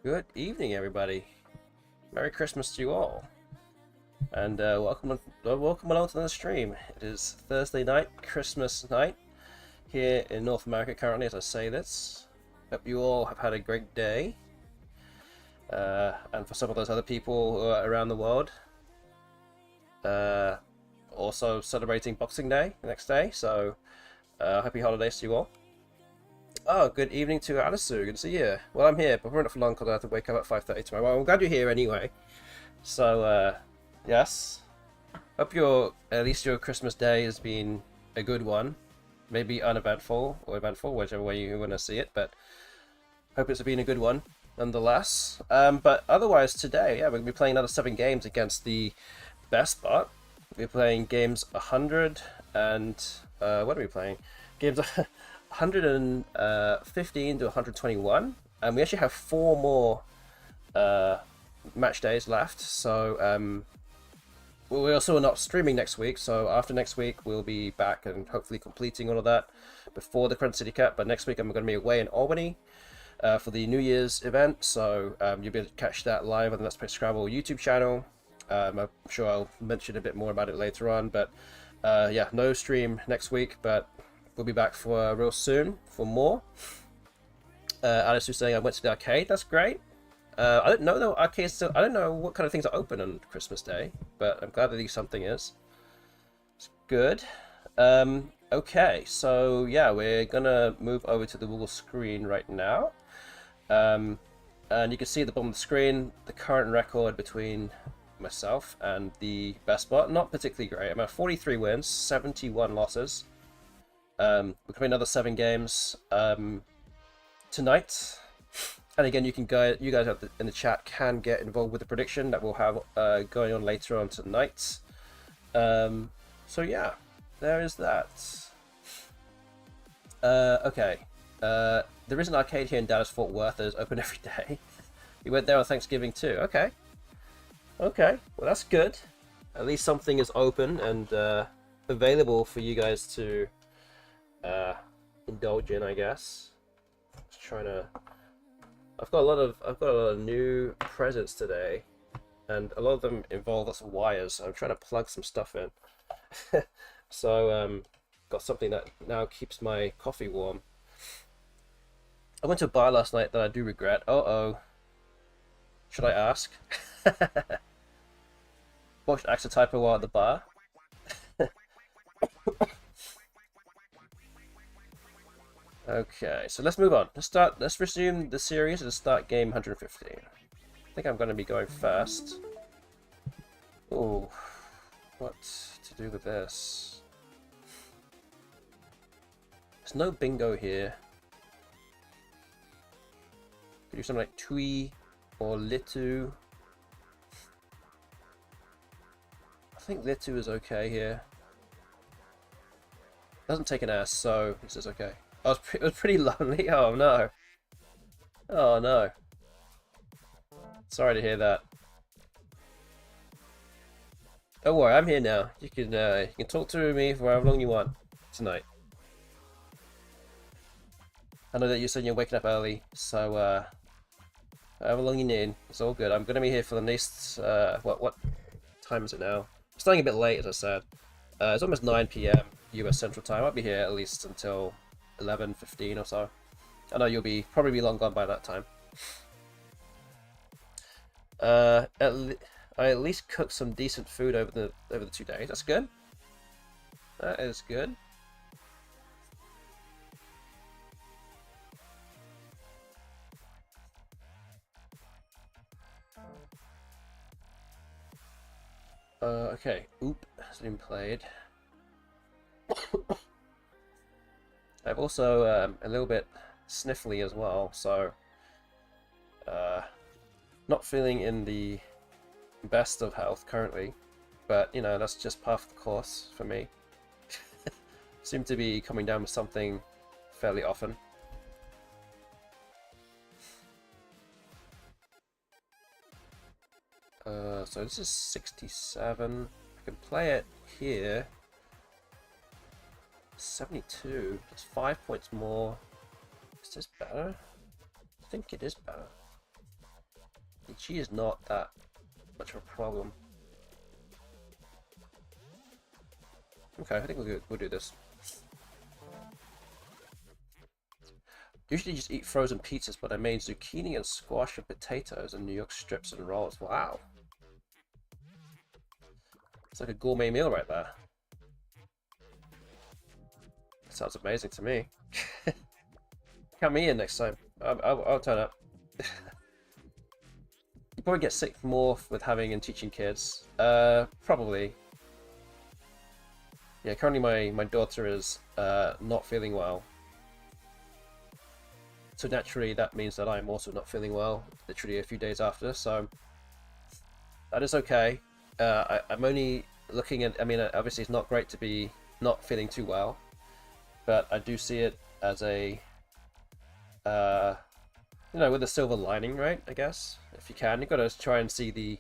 Good evening, everybody. Merry Christmas to you all, and welcome along to the stream. It is Thursday night, Christmas night, here in North America currently. As I say this, hope you all have had a great day, and for some of those other people who are around the world, also celebrating Boxing Day the next day. So, happy holidays to you all. Oh, good evening to Alisu. Good to see you. Well, I'm here, but we're not for long because I have to wake up at 5:30 tomorrow. Well, I'm glad you're here anyway. So, yes. Hope at least your Christmas day has been a good one. Maybe uneventful or eventful, whichever way you want to see it. But hope it's been a good one, nonetheless. But otherwise, today, yeah, we're going to be playing another 7 games against the BESTBOT. We're playing games 100 and what are we playing? Games 115 to 121, and we actually have 4 more match days left. So we're also not streaming next week, so after next week we'll be back and hopefully completing all of that before the Crescent City Cup. But next week I'm going to be away in Albany for the New Year's event, so you'll be able to catch that live on the Let's Play Scrabble YouTube channel. I'm sure I'll mention a bit more about it later on, but yeah, no stream next week, but we'll be back for real soon for more. Alice was saying I went to the arcade. That's great. I don't know though. Arcade still. I don't know what kind of things are open on Christmas Day, but I'm glad at least something is. It's good. Okay, so yeah, we're gonna move over to the Google screen right now, and you can see at the bottom of the screen the current record between myself and the BESTBOT. Not particularly great. I'm at 43 wins, 71 losses. We're playing another 7 games tonight, and again, you guys in the chat can get involved with the prediction that we'll have going on later on tonight. So yeah, there is that. Okay, there is an arcade here in Dallas Fort Worth that is open every day. We went there on Thanksgiving too. Okay, well that's good. At least something is open and available for you guys to indulge in, I guess. Just trying to. I've got a lot of new presents today, and a lot of them involve lots of wires. So I'm trying to plug some stuff in. So got something that now keeps my coffee warm. I went to a bar last night that I do regret. Oh, should I ask? Watched Axa typo while at the bar. Okay, so let's move on. Let's resume the series and start game 115. I think I'm going to be going first. Oh, what to do with this? There's no bingo here. Could do something like Tui or Litu. I think Litu is okay here. Doesn't take an S, so this is okay. It was pretty lonely. Oh no. Oh no. Sorry to hear that. Don't worry, I'm here now. You can talk to me for however long you want tonight. I know that you said you're waking up early, so however long you need, it's all good. I'm gonna be here for the next what time is it now? I'm starting a bit late, as I said. It's almost 9 PM US Central Time. I'll be here at least until 11:15 or so. I know you'll probably be long gone by that time. I at least cooked some decent food over the 2 days. That's good. That is good. Okay. Oop has been played. I'm also a little bit sniffly as well, so not feeling in the best of health currently, but you know, that's just part of the course for me. Seem to be coming down with something fairly often. So this is 67. I can play it here. 72. That's 5 points more. Is this better? I think it is better. G is not that much of a problem. Okay, I think we'll do this. Usually just eat frozen pizzas, but I made zucchini and squash and potatoes and New York strips and rolls. Wow. It's like a gourmet meal right there. Sounds amazing to me. Count me in next time. I'll turn up. You probably get sick more with having and teaching kids. Probably. Yeah, currently my daughter is not feeling well. So naturally that means that I'm also not feeling well, literally a few days after, so that is okay. I'm only looking at, I mean, obviously it's not great to be not feeling too well, but I do see it as a, you know, with a silver lining, right, I guess, if you can. You've got to try and see the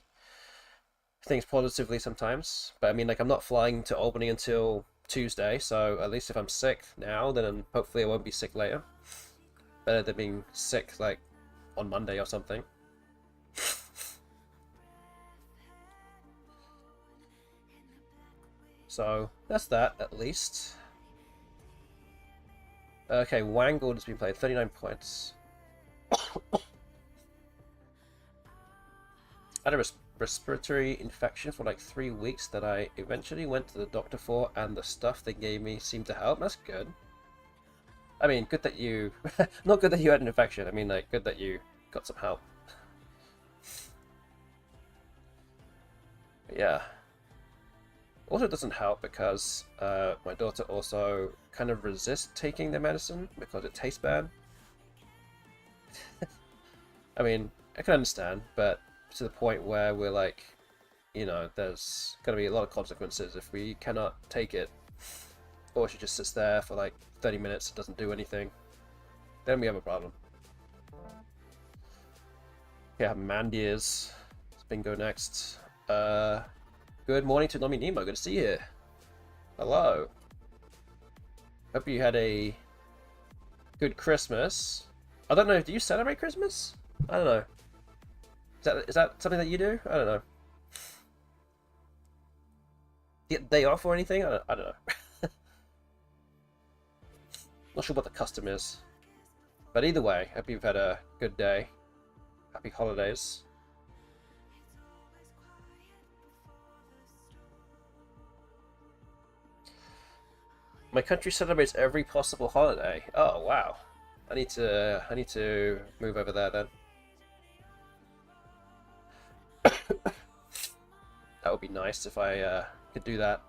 things positively sometimes, but I mean, like, I'm not flying to Albany until Tuesday, so at least if I'm sick now, then hopefully I won't be sick later. Better than being sick, like, on Monday or something. So, that's that, at least. Okay, Wangled has been played, 39 points. I had a respiratory infection for like 3 weeks that I eventually went to the doctor for, and the stuff they gave me seemed to help. That's good. I mean, good that you... not good that you had an infection. I mean, like, good that you got some help. But yeah. Also doesn't help because my daughter also kind of resists taking the medicine because it tastes bad. I mean, I can understand, but to the point where we're like, you know, there's going to be a lot of consequences if we cannot take it. Or she just sits there for like 30 minutes and doesn't do anything. Then we have a problem. Yeah, Mandiers. Bingo next. Good morning to Nomi Nemo. Good to see you. Hello. Hope you had a good Christmas. I don't know, do you celebrate Christmas? I don't know. Is that something that you do? I don't know. Get day off or anything? I don't know. Not sure what the custom is. But either way, hope you've had a good day. Happy holidays. My country celebrates every possible holiday. Oh wow. I need to move over there then. That would be nice if I could do that.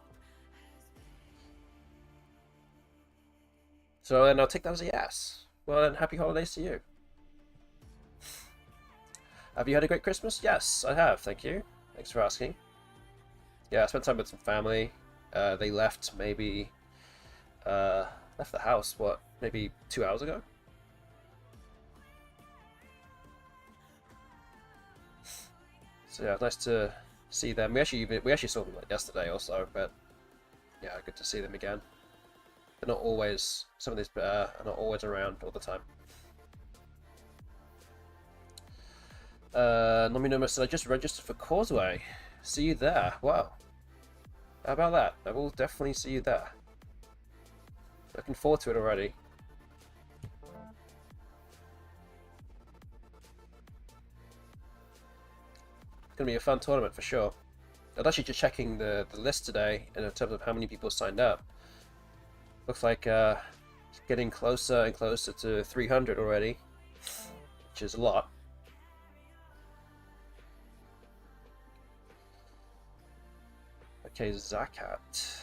So then I'll take that as a yes. Well then, happy holidays to you. Have you had a great Christmas? Yes, I have, thank you. Thanks for asking. Yeah, I spent time with some family. They left maybe... left the house, what, maybe 2 hours ago? So yeah, nice to see them. We actually saw them like yesterday also, but yeah, good to see them again. They're not always, some of these are not always around all the time. Nominoma said, I just registered for Causeway. See you there. Wow. How about that? I will definitely see you there. Looking forward to it already. It's going to be a fun tournament for sure. I was actually just checking the list today in terms of how many people signed up. Looks like it's getting closer and closer to 300 already, which is a lot. Okay, Zakat.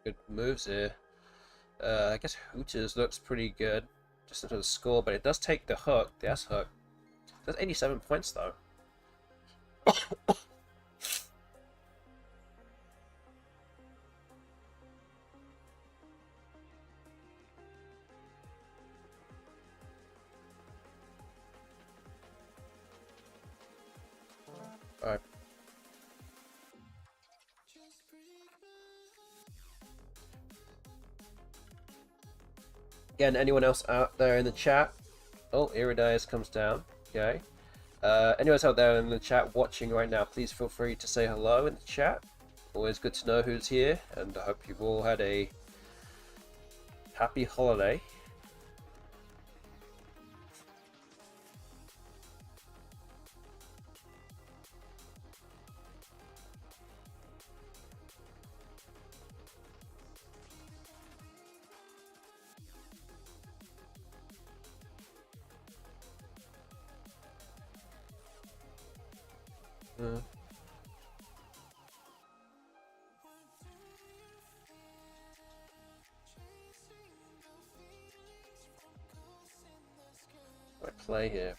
Good moves here. I guess Hooters looks pretty good, just in terms of score, but it does take the hook, the S hook. That's 87 points though. Alright. Again, anyone else out there in the chat? Oh, Iridias comes down. Okay. Anyone else out there in the chat watching right now, please feel free to say hello in the chat. Always good to know who's here, and I hope you've all had a happy holiday. I play here.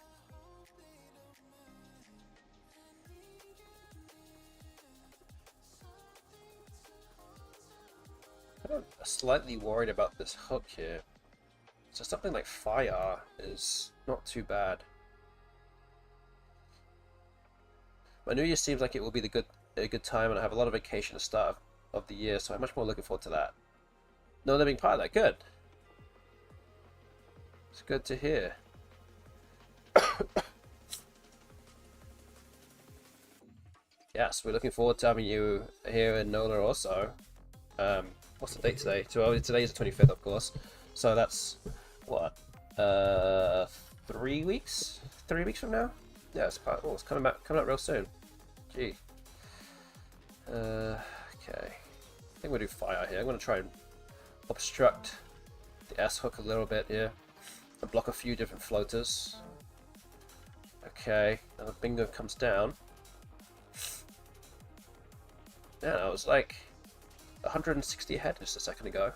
I'm slightly worried about this hook here. So something like fire is not too bad. My New Year seems like it will be a good time, and I have a lot of vacation at the start of the year, so I'm much more looking forward to that. No living part of that, good. It's good to hear. Yes, we're looking forward to having you here in NOLA also. What's the date today? Today is the 25th, of course. So that's what? 3 weeks? 3 weeks from now? Yeah, it's coming out real soon. Gee. Okay. I think we'll do fire here. I'm gonna try and obstruct the S hook a little bit here and block a few different floaters. Okay, now the bingo comes down. Yeah, I was like 160 ahead just a second ago.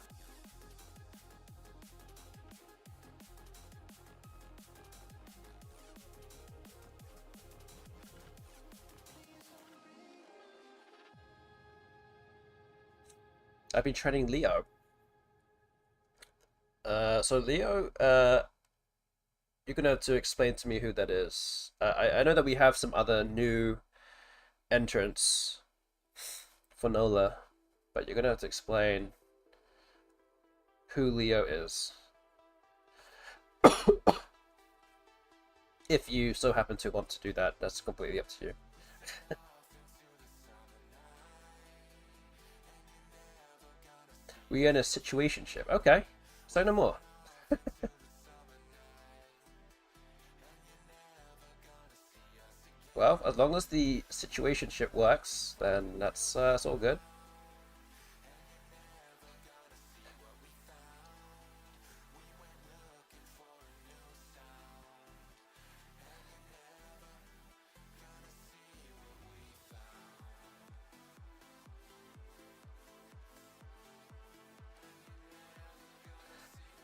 I've been training Leo. So Leo, you're gonna have to explain to me who that is. I know that we have some other new entrants for NOLA, but you're gonna have to explain who Leo is. If you so happen to want to do that, that's completely up to you. We're in a situationship. Okay, say no more. Well, as long as the situationship works, then that's all good.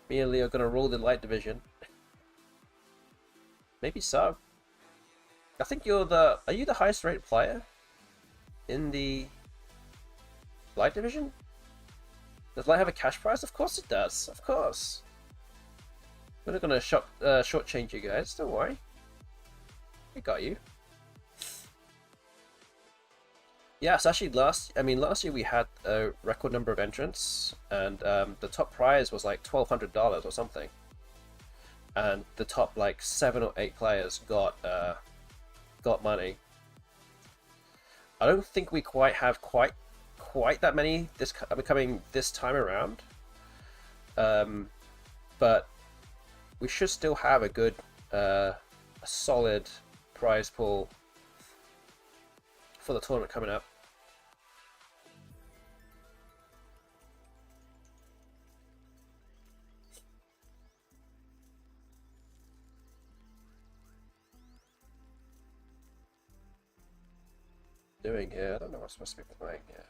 Me and Leo are gonna rule the light division. Maybe so. I think are you the highest rated player in the light division? Does light have a cash prize? Of course it does. Of course. We're not gonna shortchange you guys. Don't worry. We got you. Yeah, so actually last year we had a record number of entrants, and the top prize was like $1,200 or something, and the top like 7 or 8 players got money. I don't think we have quite that many coming this time around, but we should still have a good, a solid prize pool for the tournament coming up. Doing here, I don't know what I'm supposed to be playing here.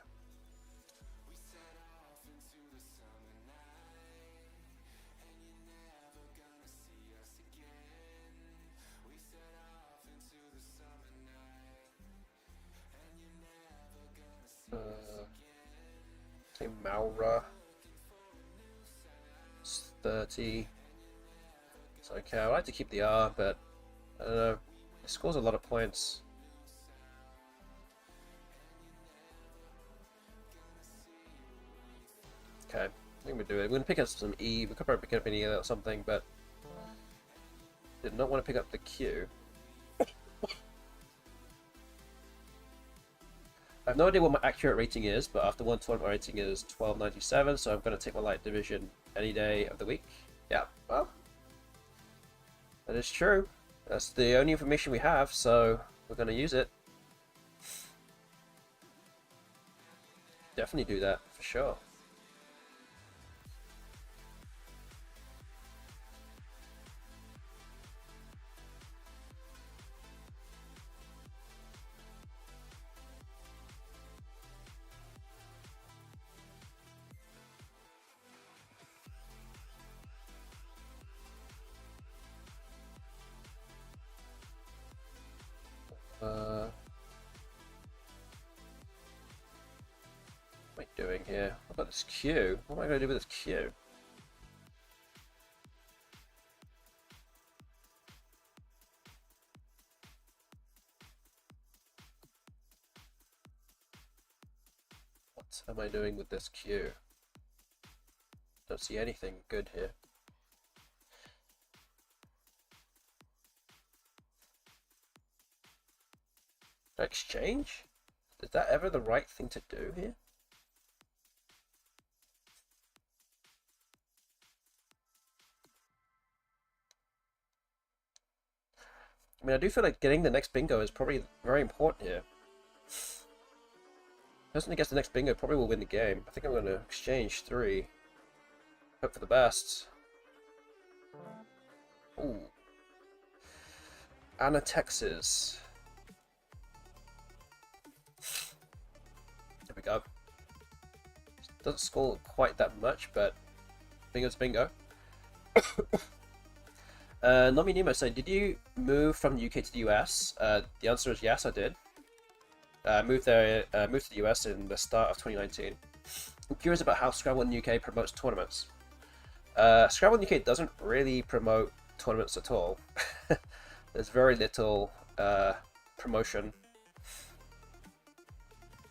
Okay, Maura. It's 30. It's okay. I like to keep the R, but I don't know. It scores a lot of points. Okay, I think we're doing. We're gonna pick up some E. We could probably pick up an E or something, but did not want to pick up the Q. I have no idea what my accurate rating is, but after one tournament, my rating is 1297, so I'm going to take my light division any day of the week. Yeah, well, that is true. That's the only information we have, so we're going to use it. Definitely do that, for sure. What am I doing here? What about this Q? What am I going to do with this Q? What am I doing with this Q? Don't see anything good here. Exchange? Is that ever the right thing to do here? I mean, I do feel like getting the next bingo is probably very important here. Person who gets the next bingo probably will win the game. I think I'm going to exchange 3. Hope for the best. Ooh. Anna, Texas. There we go. Doesn't score quite that much, but bingo's bingo. Nomi Nemo saying, did you move from the UK to the US? The answer is yes, I did. Moved to the US in the start of 2019. I'm curious about how Scrabble in the UK promotes tournaments. Scrabble in the UK doesn't really promote tournaments at all. There's very little promotion.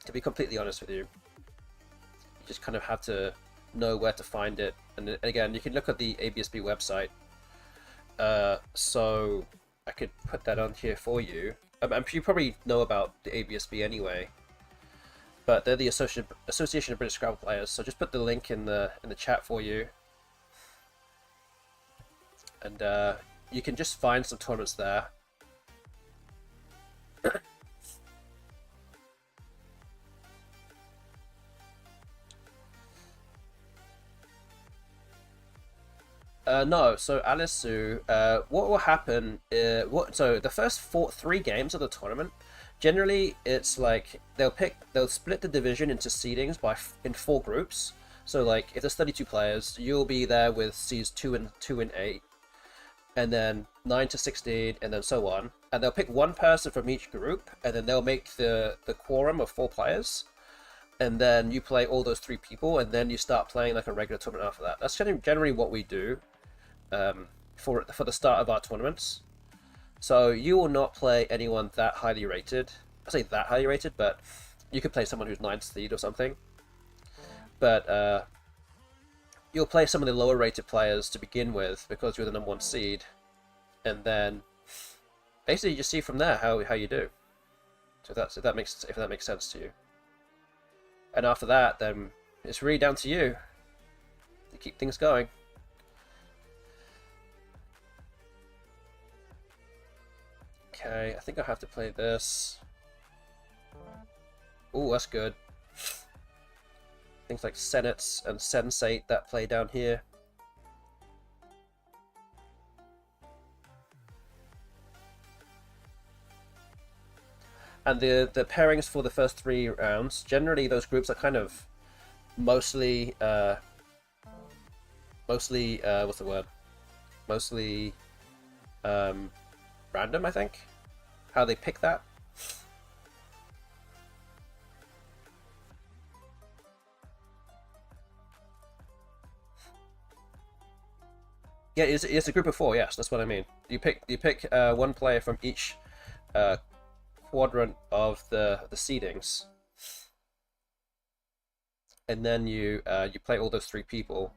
To be completely honest with you, you just kind of have to know where to find it. And again, you can look at the ABSB website. So I could put that on here for you. You probably know about the ABSB anyway, but they're the Association of British Scrabble Players. So just put the link in the chat for you, and you can just find some tournaments there. No, so Alisu, what will happen? So the first 3 games of the tournament, generally it's like they'll split the division into seedings in 4 groups. So like if there's 32 players, you'll be there with seeds 2 and 8, and then 9 to 16, and then so on. And they'll pick one person from each group, and then they'll make the quorum of 4 players. And then you play all those 3 people, and then you start playing like a regular tournament after that. That's generally what we do. For the start of our tournaments. So you will not play anyone that highly rated. I say that highly rated, but you could play someone who's 9th seed or something. But you'll play some of the lower rated players to begin with because you're the #1 seed, and then basically you just see from there how you do. So if that makes sense to you. And after that, then it's really down to you to keep things going. Okay, I think I have to play this. Oh, that's good. Things like Senates and Sensate that play down here. And the pairings for the first 3 rounds, generally those groups are kind of mostly what's the word? Mostly random, I think. How they pick that. Yeah, it's a group of 4. Yes, that's what I mean. You pick one player from each quadrant of the seedings, and then you play all those 3 people.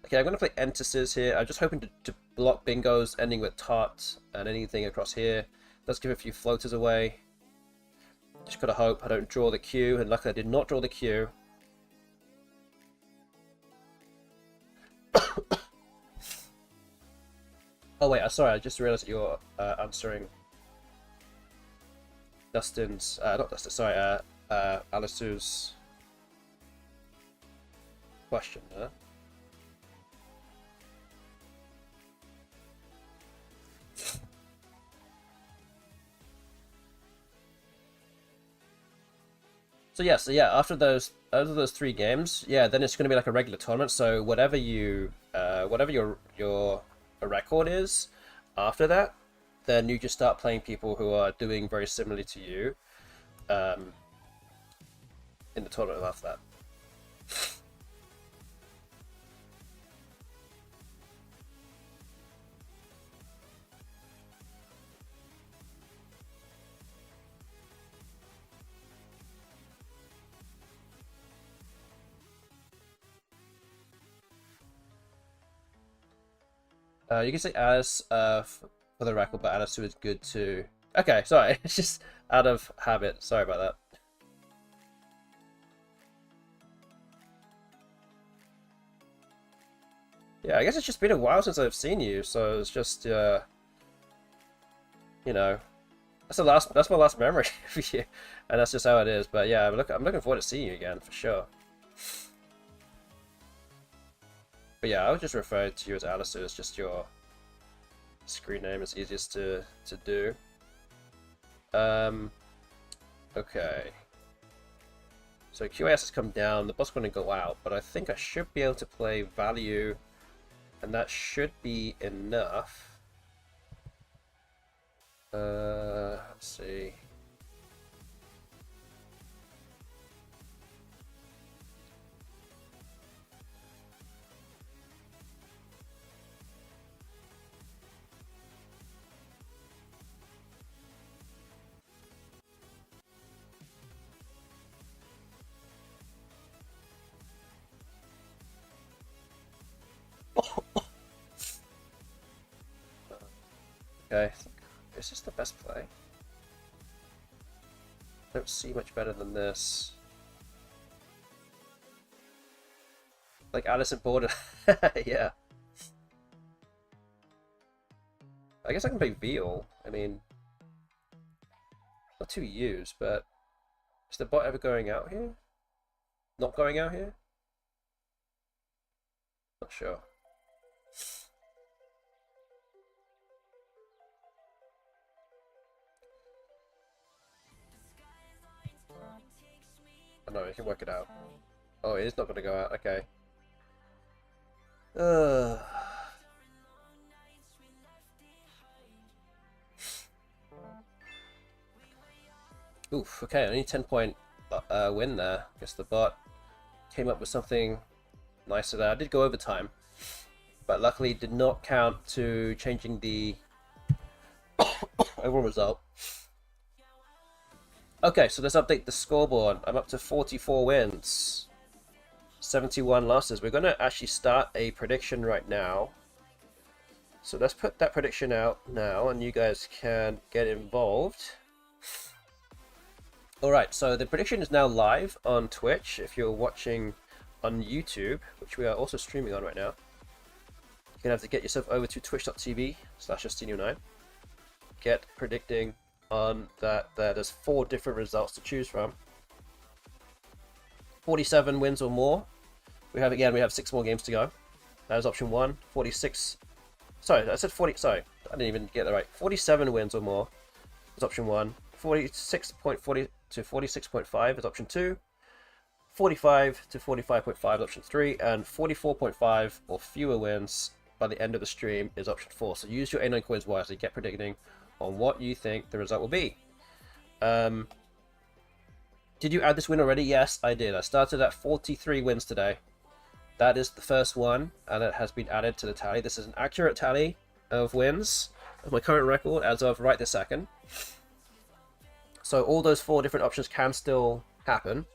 Okay, I'm going to play entices here. I'm just hoping to block bingos ending with tot and anything across here. Let's give a few floaters away. Just gotta hope I don't draw the Q, and luckily I did not draw the Q. Oh wait, sorry, I just realized that you're answering Dustin's, not Dustin, sorry, Alisu's question there. So yeah, after those 3 games, yeah, then it's going to be like a regular tournament. So whatever your record is after that, then you just start playing people who are doing very similarly to you in the tournament after that. You can say Alice for the record, but Alice is good too. Okay, sorry, it's just out of habit. Sorry about that. Yeah, I guess it's just been a while since I've seen you, so it's just you know, that's my last memory of you, and that's just how it is. But yeah, I'm looking forward to seeing you again for sure. But yeah, I would just refer to you as Alice. It's just your screen name. It's easiest to do. Okay. So QAS has come down. The bot's going to go out, but I think I should be able to play value, and that should be enough. Let's see. Okay, is this the best play? I don't see much better than this. Like Addison Border. Yeah. I guess I can play Veal. I mean, not too used, but is the bot ever going out here? Not going out here? Not sure. Oh no, you can work it out. Oh, it is not going to go out. Okay. Oof, okay, only 10-point win there. I guess the bot came up with something nicer there. I did go overtime, but luckily did not count to changing the overall result. Okay, so let's update the scoreboard. I'm up to 44 wins, 71 losses. We're going to actually start a prediction right now. So let's put that prediction out now, and you guys can get involved. Alright, so the prediction is now live on Twitch. If you're watching on YouTube, which we are also streaming on right now, you're going to have to get yourself over to twitch.tv/Justino9. Get predicting on that. There's 4 different results to choose from. 47 wins or more. We have 6 more games to go. That is option 1. 46. Sorry, I said 40. Sorry, I didn't even get that right. 47 wins or more is option 1. 46.40 to 46.5 is option 2. 45 to 45.5 is option 3, and 44.5 or fewer wins by the end of the stream is option 4. So use your A9 coins wisely. Get predicting on what you think the result will be. Did you add this win already? Yes, I did. I started at 43 wins today. that is the first one, and it has been added to the tally. This is an accurate tally of wins of my current record as of right this second. So all those 4 different options can still happen.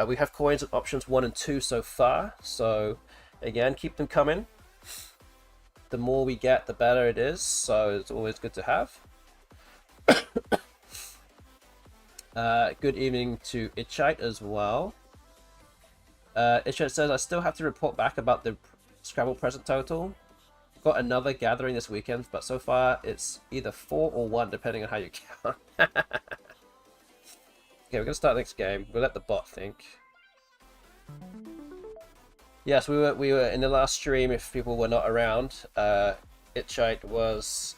We have coins at options 1 and 2 so far, so again, keep them coming. The more we get, the better it is, so it's always good to have. Good evening to Itchite as well. Itchite says, I still have to report back about the Scrabble present total. Got another gathering this weekend, but so far it's either 4 or 1, depending on how you count. Okay, we're gonna start the next game. We'll let the bot think. Yes, we were in the last stream. If people were not around, Itchite was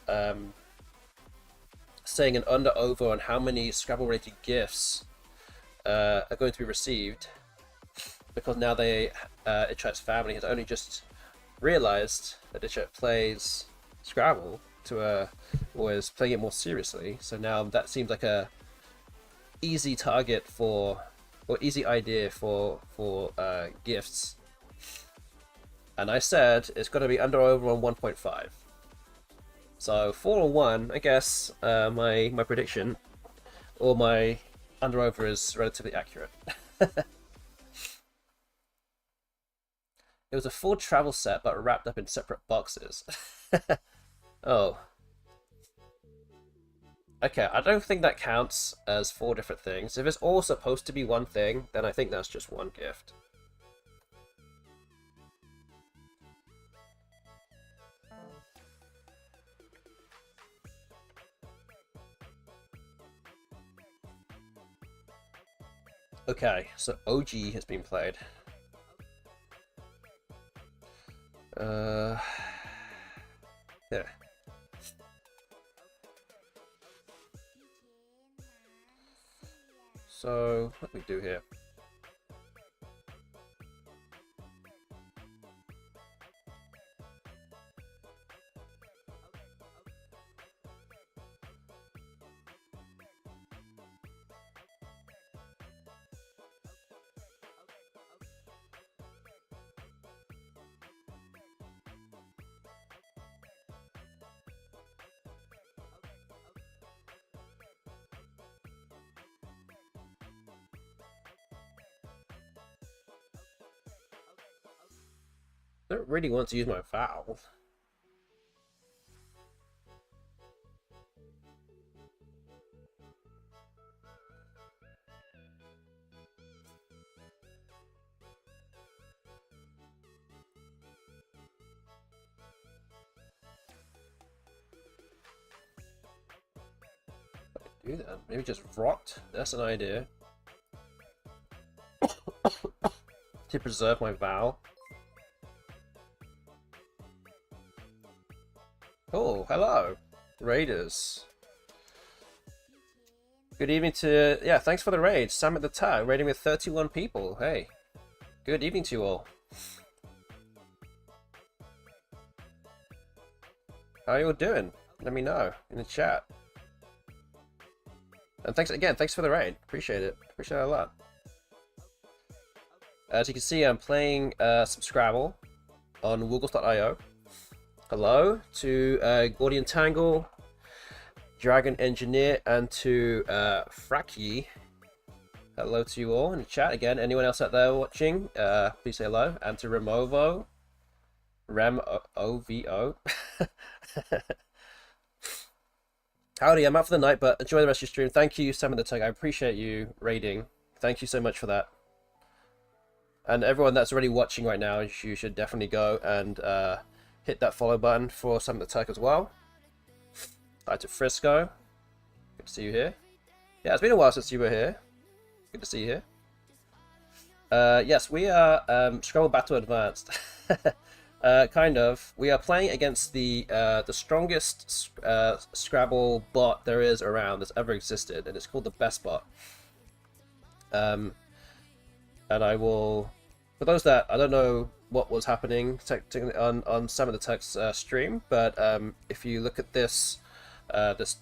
saying an under/over on how many Scrabble-related gifts are going to be received, because now Itchite's family has only just realized that Itchite plays Scrabble or is playing it more seriously. So now that seems like a easy target or easy idea for gifts. And I said it's going to be under/over on 1.5. So 4 or 1, I guess my prediction or my under/over is relatively accurate. It was a full travel set, but wrapped up in separate boxes. Oh. Okay, I don't think that counts as 4 different things. If it's all supposed to be one thing, then I think that's just one gift. Okay, so OG has been played. Yeah. So, what do we do here? I don't really want to use my valve. Do that. Maybe just rot. That's an idea. To preserve my vowel. Oh, hello, raiders. Good evening to, yeah, thanks for the raid. Sam at the tag, raiding with 31 people. Hey, good evening to you all. How are you all doing? Let me know in the chat. And thanks again, thanks for the raid. Appreciate it. Appreciate it a lot. As you can see, I'm playing some Scrabble on Woogles.io. Hello to Gordian Tangle, Dragon Engineer, and to Fracky. Hello to you all in the chat. Again, anyone else out there watching, please say hello. And to Removo, Rem-O-V-O. Howdy, I'm out for the night, but enjoy the rest of your stream. Thank you, Sam and the Tug. I appreciate you raiding. Thank you so much for that. And everyone that's already watching right now, you should definitely go and hit that follow button for Sam and the Tug as well. Hi to Frisco. Good to see you here. Yeah, it's been a while since you were here. Good to see you here. Yes, we are Scrabble Battle Advanced. Kind of. We are playing against the strongest Scrabble bot there is around that's ever existed, and it's called the BESTBOT. And I will, for those that I don't know what was happening on some of the text stream, but if you look at this the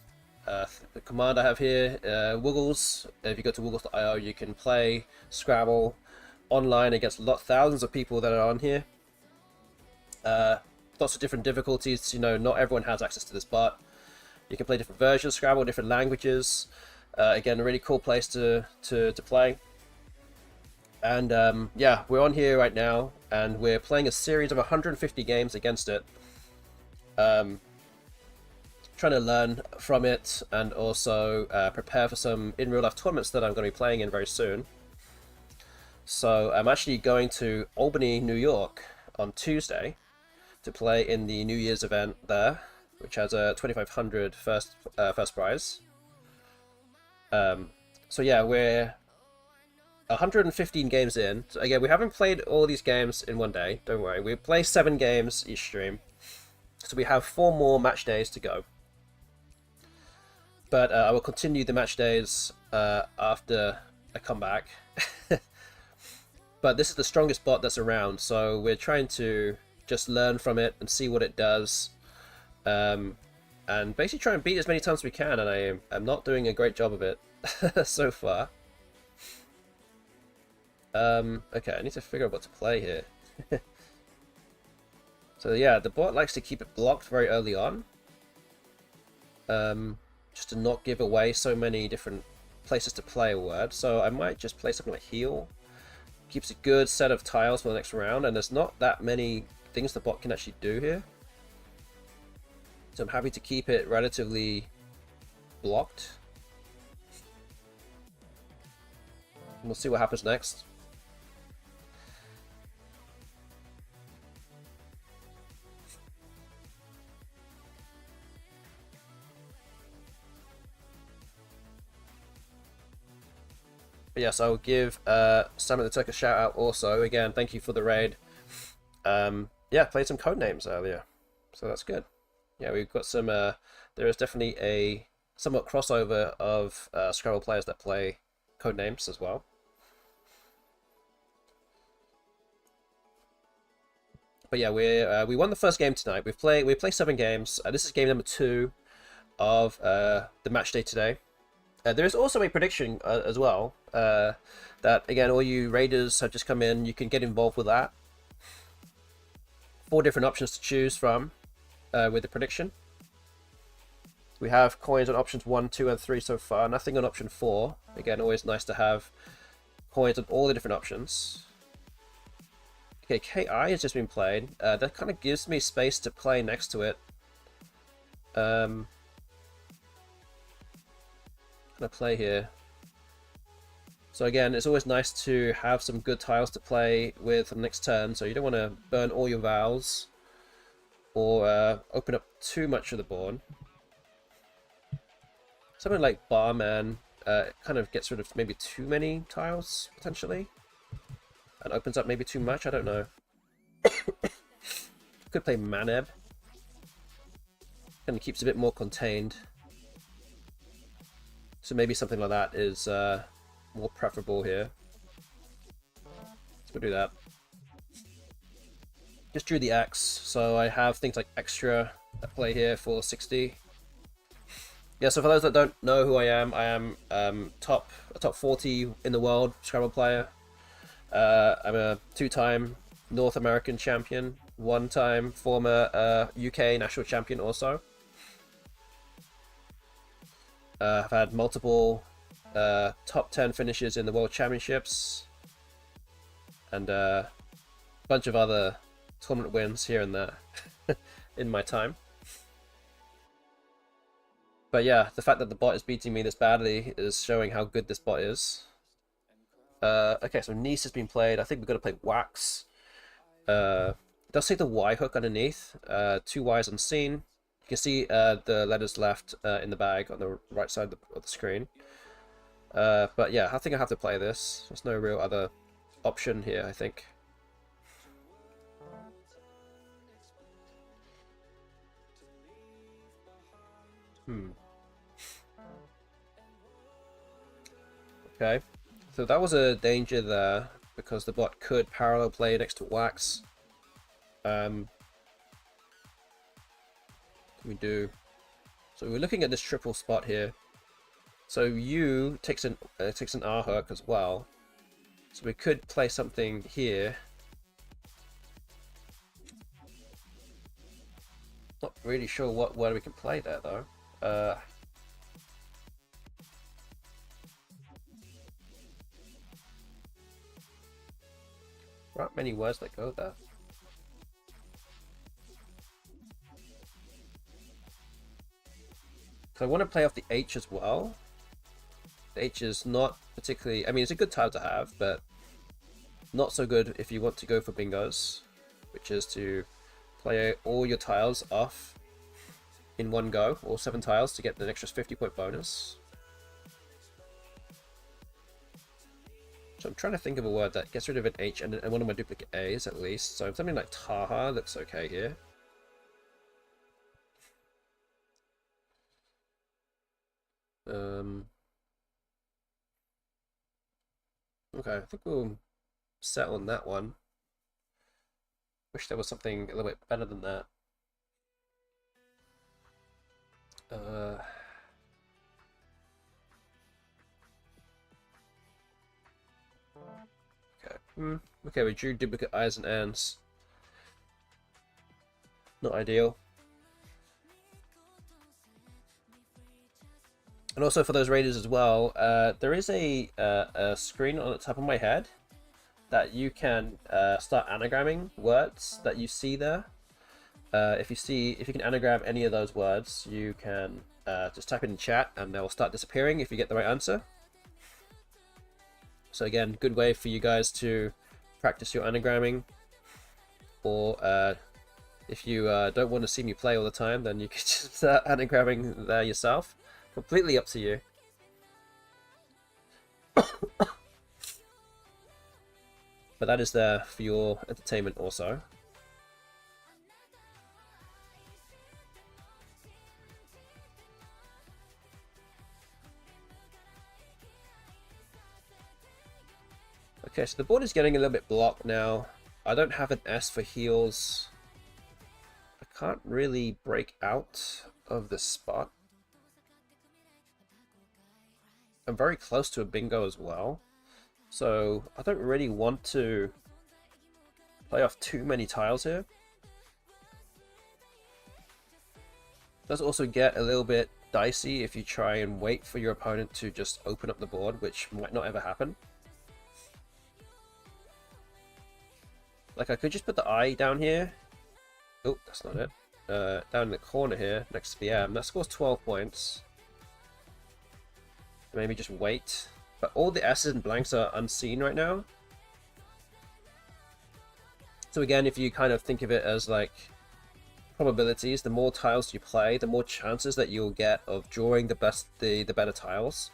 command I have here, Woogles. If you go to Woogles.io, you can play Scrabble online against thousands of people that are on here. Lots of different difficulties. You know, not everyone has access to this bot. You can play different versions, Scrabble, different languages. Again, a really cool place to play. And yeah, we're on here right now, and we're playing a series of 150 games against it. Trying to learn from it, and also prepare for some in real life tournaments that I'm going to be playing in very soon. So I'm actually going to Albany, New York on Tuesday to play in the New Year's event there, which has a 2,500 first prize. So yeah, we're 115 games in. So again, we haven't played all these games in one day, don't worry. We play 7 games each stream. So we have 4 more match days to go. But I will continue the match days after I come back. But this is the strongest bot that's around, so we're trying to just learn from it and see what it does. And basically try and beat as many times as we can, and I'm not doing a great job of it so far. Okay, I need to figure out what to play here. So yeah, the bot likes to keep it blocked very early on. Just to not give away so many different places to play a word. So I might just play something like heal. Keeps a good set of tiles for the next round, and there's not that many things the bot can actually do here. So I'm happy to keep it relatively blocked. And we'll see what happens next. But yes, I will give Sam the Turk a shout out also. Again, thank you for the raid. Yeah, played some Codenames earlier, so that's good. Yeah, we've got some. There is definitely a somewhat crossover of Scrabble players that play Codenames as well. But yeah, we won the first game tonight. We play 7 games. This is game number 2 of the match day today. There is also a prediction as well. That again, all you raiders have just come in. You can get involved with that. 4 different options to choose from with the prediction. We have coins on options 1, 2, and 3 so far. Nothing on option 4. Again, always nice to have coins on all the different options. Okay, KI has just been played. That kind of gives me space to play next to it. Gonna play here. So again, it's always nice to have some good tiles to play with for the next turn, so you don't want to burn all your vowels or open up too much of the board. Something like Barman kind of gets rid of maybe too many tiles, potentially, and opens up maybe too much, I don't know. Could play Maneb, and keeps a bit more contained. So maybe something like that is more preferable here. Let's go do that. Just drew the X, so I have things like extra that play here for 60. Yeah, so for those that don't know who I am a top 40 in the world Scrabble player. I'm a 2-time North American champion, 1-time former UK national champion also. I've had multiple top 10 finishes in the World Championships, and a bunch of other tournament wins here and there in my time. But yeah, the fact that the bot is beating me this badly is showing how good this bot is. Okay, so Nice has been played. I think we're going to play Wax. It does say the Y hook underneath. 2 Ys unseen. You can see the letters left in the bag on the right side of the screen. But yeah, I think I have to play this. There's no real other option here, I think. Okay, so that was a danger there, because the bot could parallel play next to Wax. We do. So we're looking at this triple spot here. So U takes an R hook as well. So we could play something here. Not really sure what word we can play there though. There aren't many words that go there. So I want to play off the H as well. The H is not particularly, I mean, it's a good tile to have, but not so good if you want to go for bingos, which is to play all your tiles off in one go, all 7 tiles, to get an extra 50-point bonus. So I'm trying to think of a word that gets rid of an H and one of my duplicate A's at least. So something like Taha looks okay here. Okay, I think we'll settle on that one. Wish there was something a little bit better than that. Okay. Okay, we drew duplicate I's and N's. Not ideal. And also for those raiders as well, there is a screen on the top of my head that you can start anagramming words that you see there. If you can anagram any of those words, you can just type it in chat and they'll start disappearing if you get the right answer. So again, good way for you guys to practice your anagramming, or if you don't want to see me play all the time, then you can just start anagramming there yourself. Completely up to you. But that is there for your entertainment also. Okay, so the board is getting a little bit blocked now. I don't have an S for heals. I can't really break out of the spot. I'm very close to a bingo as well, so I don't really want to play off too many tiles here. It does also get a little bit dicey if you try and wait for your opponent to just open up the board, which might not ever happen. Like, I could just put the I down here. Oh, that's not it. Down in the corner here, next to the M. That scores 12 points. Maybe just wait. But all the S's and blanks are unseen right now. So again, if you kind of think of it as like probabilities, the more tiles you play, the more chances that you'll get of drawing the better tiles.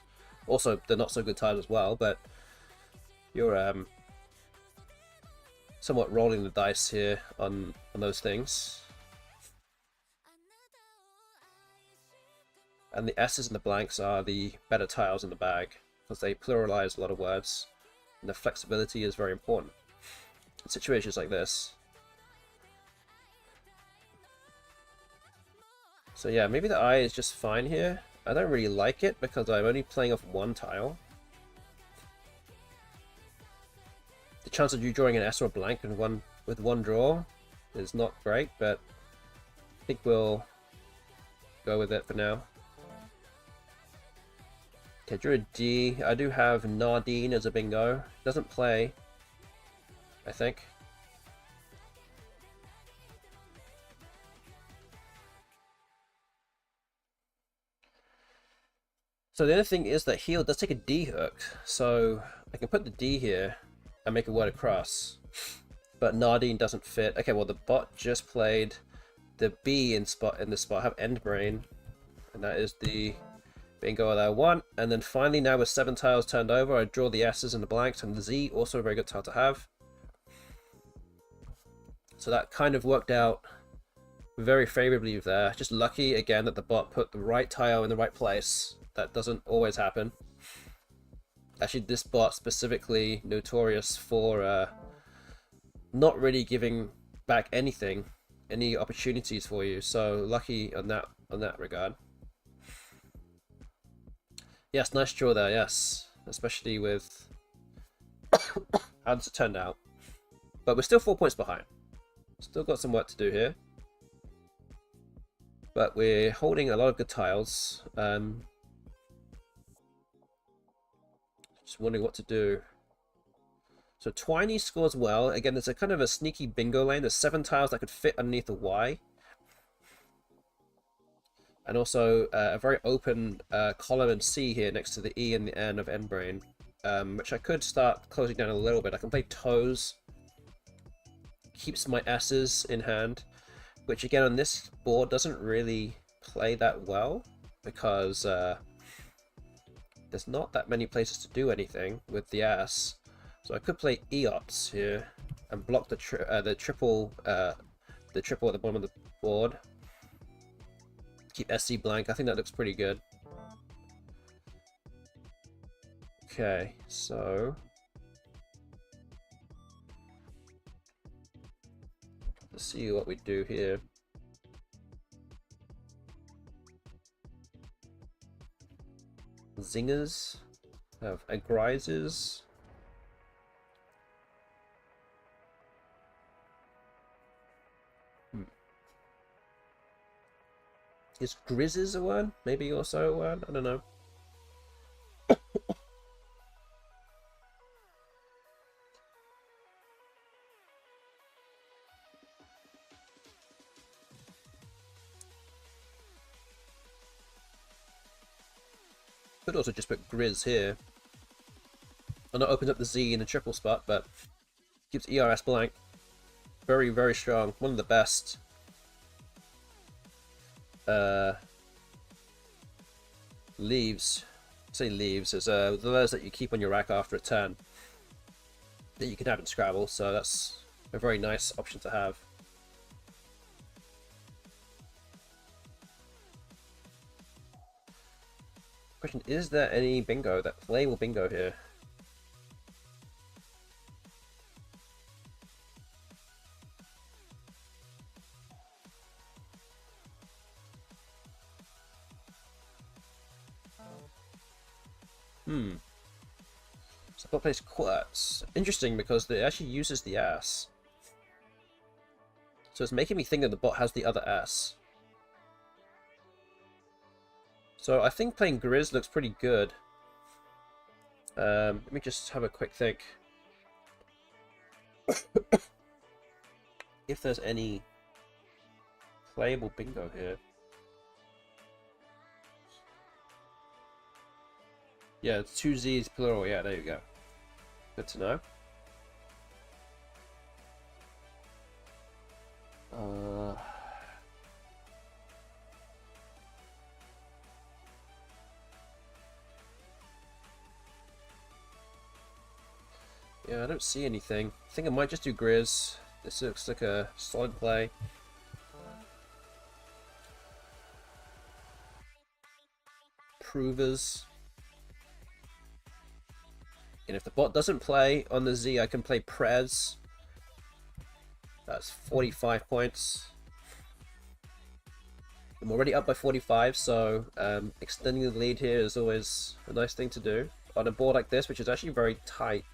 Also, the not so good tiles as well, but you're somewhat rolling the dice here on those things. And the S's and the blanks are the better tiles in the bag, because they pluralize a lot of words, and the flexibility is very important in situations like this. So yeah, maybe the I is just fine here. I don't really like it because I'm only playing off one tile. The chance of you drawing an S or a blank with one draw is not great, but I think we'll go with it for now. Okay, drew a D. I do have Nardine as a bingo. Doesn't play, I think. So the other thing is that heal does take a D hook, so I can put the D here and make a word across, but Nardine doesn't fit. Okay, well the bot just played the B in this spot. I have End Brain, and that is the bingo that I want. And then finally, now with 7 tiles turned over, I draw the S's and the blanks, and the Z, also a very good tile to have. So that kind of worked out very favorably there. Just lucky again that the bot put the right tile in the right place. That doesn't always happen. Actually, this bot specifically notorious for not really giving back anything, any opportunities for you. So lucky on that regard. Yes, nice draw there, yes. Especially with how does it turn out? But we're still 4 points behind. Still got some work to do here. But we're holding a lot of good tiles. Just wondering what to do. So Twiney scores well. Again, there's a kind of a sneaky bingo lane. There's 7 tiles that could fit underneath the Y. And also a very open column and C here next to the E and the N of Endbrain. Which I could start closing down a little bit. I can play Toes. Keeps my S's in hand. Which again on this board doesn't really play that well. Because there's not that many places to do anything with the ass. So I could play Eops here and block the triple at the bottom of the board. Keep SC blank. I think that looks pretty good. Okay, so let's see what we do here. Zingers have Agrizes. Is Grizzes a word? Maybe also a word? I don't know. Could also just put Grizz here. And that opens up the Z in a triple spot, but keeps ERS blank. Very, very strong. One of the best. Leaves. Say leaves is the letters that you keep on your rack after a turn that you can have in Scrabble, so that's a very nice option to have. Question, is there any bingo, that playable bingo here? So bot plays Quartz. Interesting, because it actually uses the ass. So it's making me think that the bot has the other ass. So I think playing Grizz looks pretty good. Let me just have a quick think. If there's any playable bingo here. Yeah, it's 2 Z's plural. Yeah, there you go. Good to know. Yeah, I don't see anything. I think I might just do Grizz. This looks like a solid play. Provers. And if the bot doesn't play on the Z, I can play Prez. That's 45 points. I'm already up by 45, so extending the lead here is always a nice thing to do on a board like this, which is actually very tight.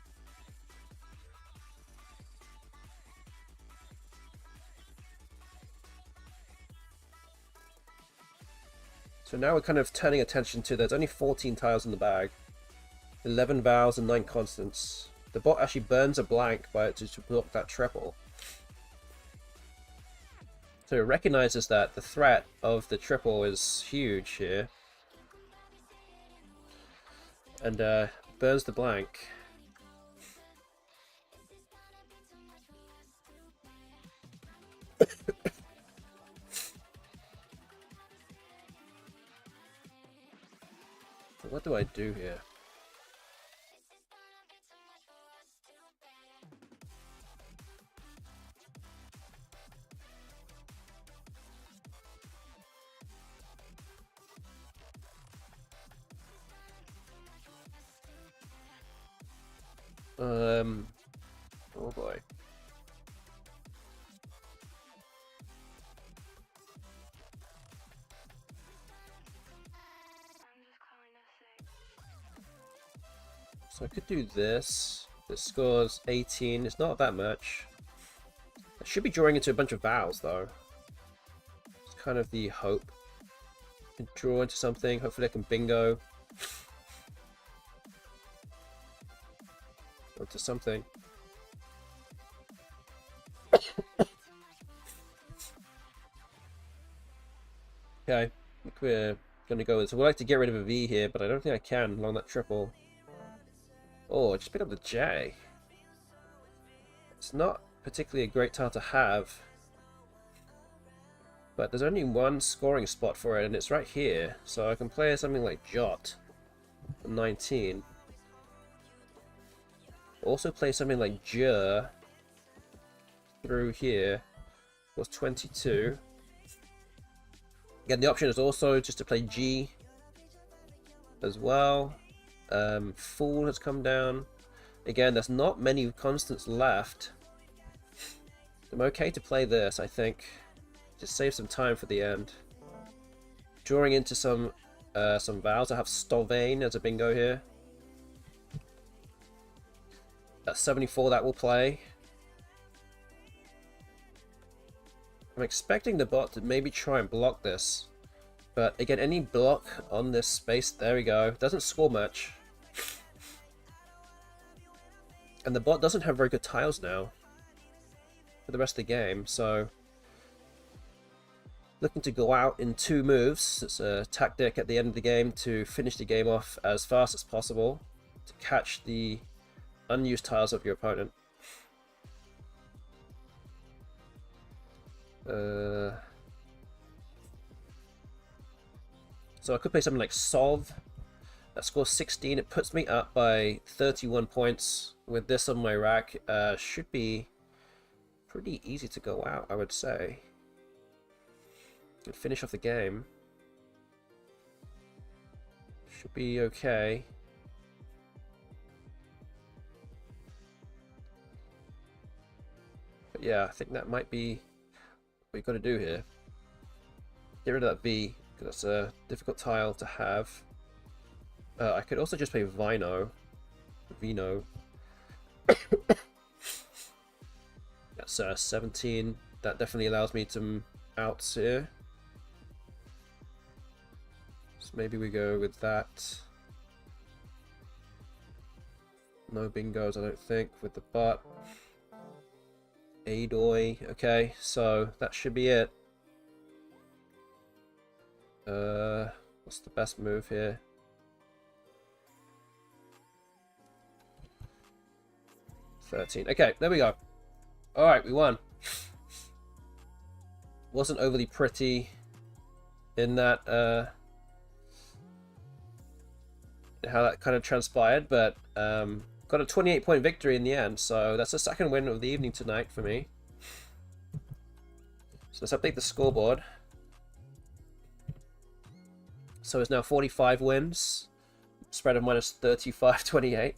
So now we're kind of turning attention to, there's only 14 tiles in the bag, 11 vowels and 9 constants. The bot actually burns a blank to block that triple. So it recognizes that the threat of the triple is huge here. And burns the blank. What do I do here? Oh boy. So I could do this. The score's 18. It's not that much. I should be drawing into a bunch of vowels, though. It's kind of the hope. I can draw into something. Hopefully I can bingo. Onto something. Okay, I think we're going to go with... So we'd like to get rid of a V here, but I don't think I can along that triple. Oh, I just picked up the J. It's not particularly a great tile to have. But there's only one scoring spot for it, and it's right here. So I can play something like Jot. 19. Also play something like J through here. Was 22. Again, the option is also just to play G as well. Fool has come down. Again, there's not many constants left. I'm okay to play this, I think. Just save some time for the end. Drawing into some vowels. I have Stovane as a bingo here. At 74, that will play. I'm expecting the bot to maybe try and block this. But again, any block on this space, there we go. Doesn't score much. And the bot doesn't have very good tiles now for the rest of the game, so looking to go out in 2 moves. It's a tactic at the end of the game to finish the game off as fast as possible to catch the unused tiles of your opponent. So I could play something like Solve. That scores 16. It puts me up by 31 points. With this on my rack, should be pretty easy to go out, I would say. And finish off the game. Should be okay. But yeah, I think that might be what we've got to do here. Get rid of that V, because that's a difficult tile to have. I could also just play Vino. That's 17. That definitely allows me some outs here. So maybe we go with that. No bingos, I don't think, with the butt. Adoy. Okay, so that should be it. What's the best move here? Okay, there we go. Alright, we won. Wasn't overly pretty in that, how that kind of transpired, but got a 28-point victory in the end, so that's the second win of the evening tonight for me. So let's update the scoreboard. So it's now 45 wins, spread of minus 35-28.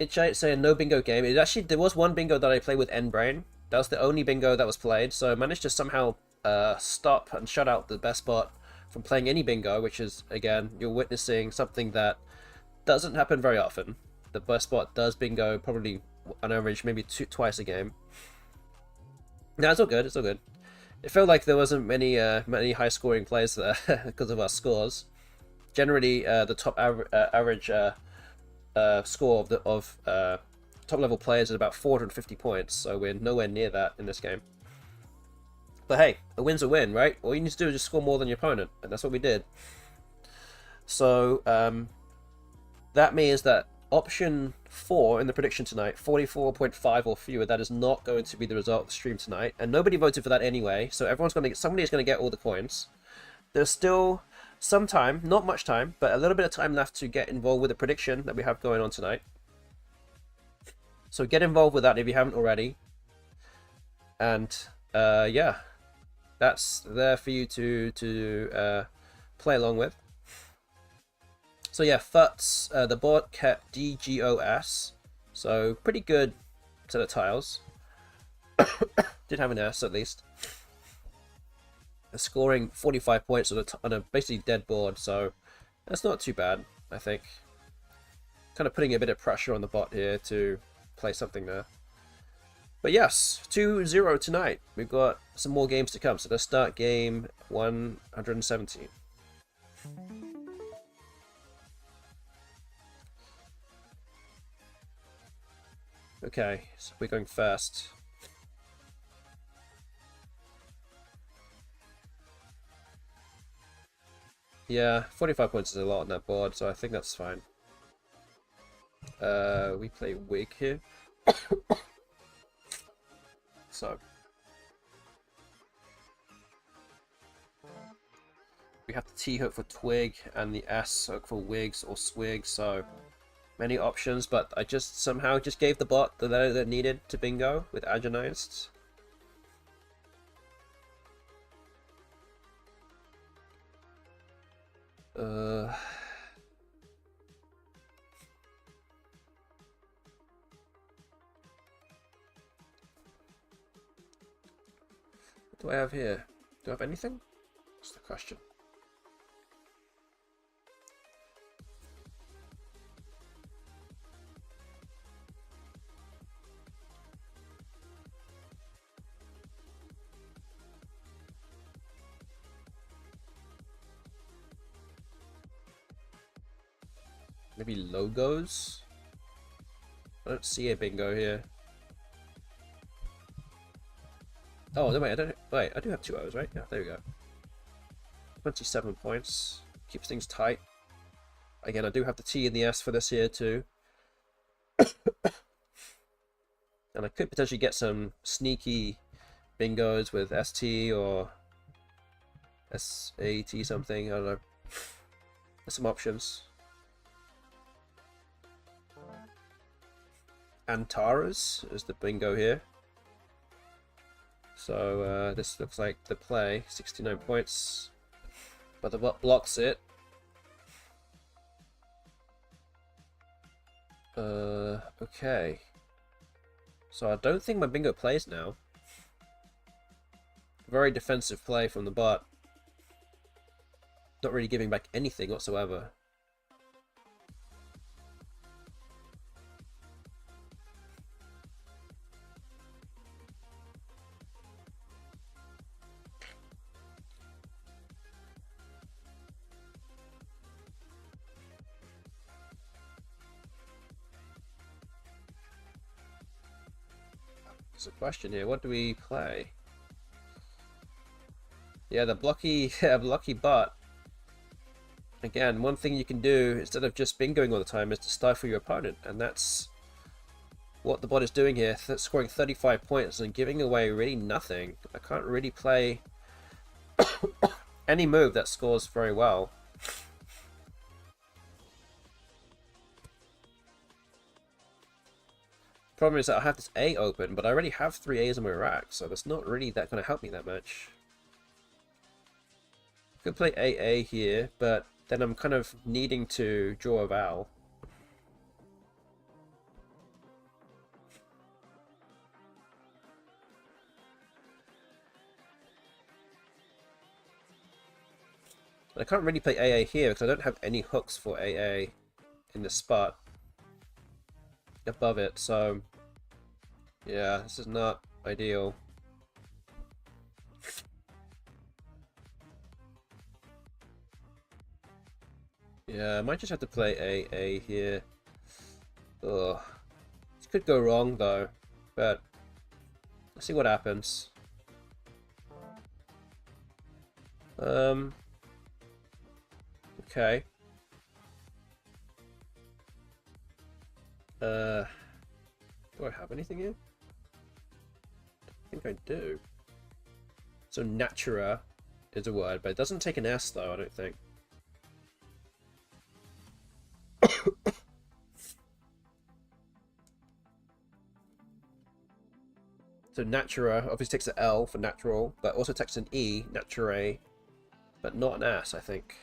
It's saying no bingo game. It actually, there was one bingo that I played with Endbrain. That was the only bingo that was played, so I managed to somehow stop and shut out the BESTBOT from playing any bingo, which is, again, you're witnessing something that doesn't happen very often. The BESTBOT does bingo probably on average maybe twice a game. No, it's all good, it's all good. It felt like there wasn't many high-scoring plays there because of our scores. Generally, the top average score of top-level players is about 450 points, so we're nowhere near that in this game. But hey, a win's a win, right? All you need to do is just score more than your opponent, and that's what we did. So that means that option 4 in the prediction tonight, 44.5 or fewer, that is not going to be the result of the stream tonight, and nobody voted for that anyway, so somebody is going to get all the coins. There's still some time, not much time, but a little bit of time left to get involved with the prediction that we have going on tonight. So get involved with that if you haven't already. And yeah, that's there for you to play along with. So yeah, FUTS, the board kept DGOS, so pretty good set of tiles. Did have an S at least. Scoring 45 points on a basically dead board, so that's not too bad, I think. kind of putting a bit of pressure on the bot here to play something there. But yes, 2-0 tonight. We've got some more games to come. So let's start game 117. Okay, so we're going first. Yeah, 45 points is a lot on that board, so I think that's fine. We play Wig here. So we have the T hook for Twig and the S hook for Wigs or Swig, so many options, but I just somehow just gave the bot the letter that needed to bingo with Agonized. What do I have here? Do I have anything? That's the question. Maybe logos? I don't see a bingo here. Oh, no, wait, I do have 2 O's, right? Yeah, there we go. 27 points. Keeps things tight. Again, I do have the T and the S for this here too. And I could potentially get some sneaky bingos with ST or SAT something, I don't know. There's some options. Antares is the bingo here. So this looks like the play, 69 points. But the bot blocks it. Okay. So I don't think my bingo plays now. Very defensive play from the bot. Not really giving back anything whatsoever. There's a question here. What do we play? Yeah, the blocky bot. Again, one thing you can do instead of just bingoing all the time is to stifle your opponent, and that's what the bot is doing here. Scoring 35 points and giving away really nothing. I can't really play any move that scores very well. Problem is that I have this A open, but I already have 3 A's in my rack, so that's not really that going to help me that much. Could play AA here, but then I'm kind of needing to draw a vowel. I can't really play AA here because I don't have any hooks for AA in the spot above it, so yeah, this is not ideal. Yeah, I might just have to play AA here. Ugh. This could go wrong though, but let's see what happens. Okay. Do I have anything here? I think I do. So natura is a word, but it doesn't take an S though, I don't think. So natura obviously takes an L for natural, but also takes an E, naturae, but not an S, I think.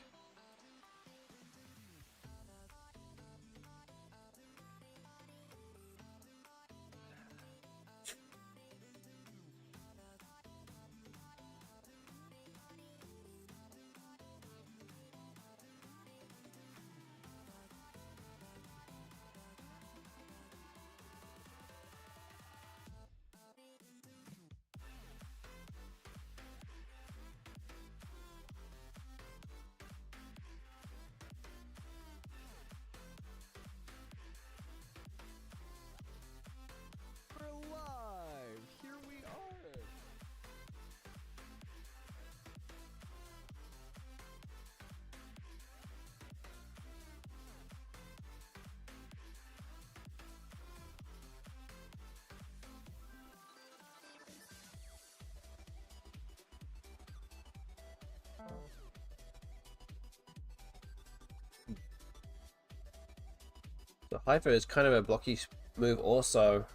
The Hyper is kind of a blocky move also.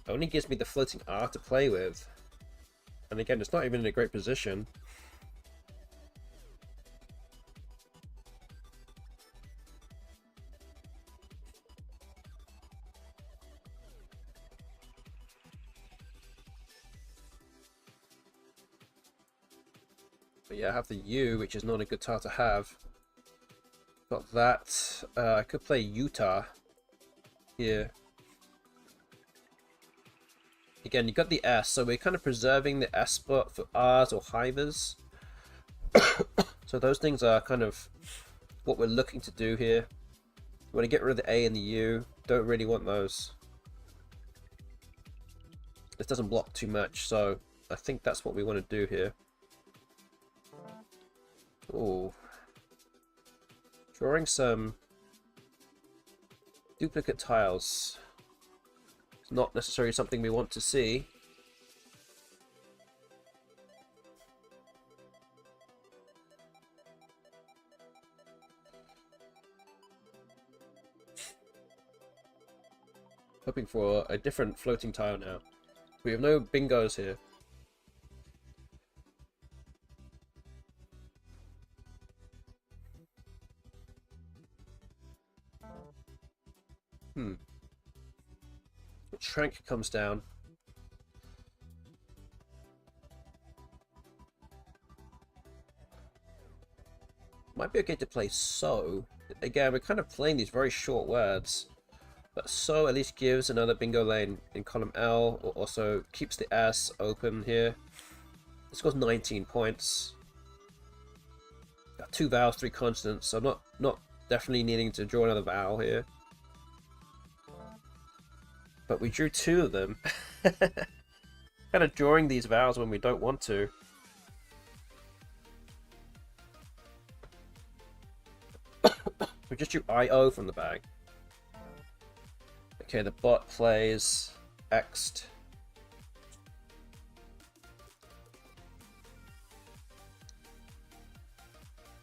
It only gives me the floating R to play with. And again, it's not even in a great position. But yeah, I have the U, which is not a good tile to have. Got that. I could play Utah here. Again, you got the S, so we're kind of preserving the S spot for R's or Hivers. So those things are kind of what we're looking to do here. We want to get rid of the A and the U. Don't really want those. This doesn't block too much, so I think that's what we want to do here. Ooh. Drawing some duplicate tiles. It's not necessarily something we want to see. Hoping for a different floating tile now. We have no bingos here. Trank comes down. Might be okay to play so. Again, we're kind of playing these very short words. But so at least gives another bingo lane in column L, or also keeps the S open here. This scores 19 points. Got 2 vowels, 3 consonants, so I'm not definitely needing to draw another vowel here. But we drew 2 of them. Kind of drawing these vowels when we don't want to. We just drew IO from the bag. Okay, the bot plays X'd.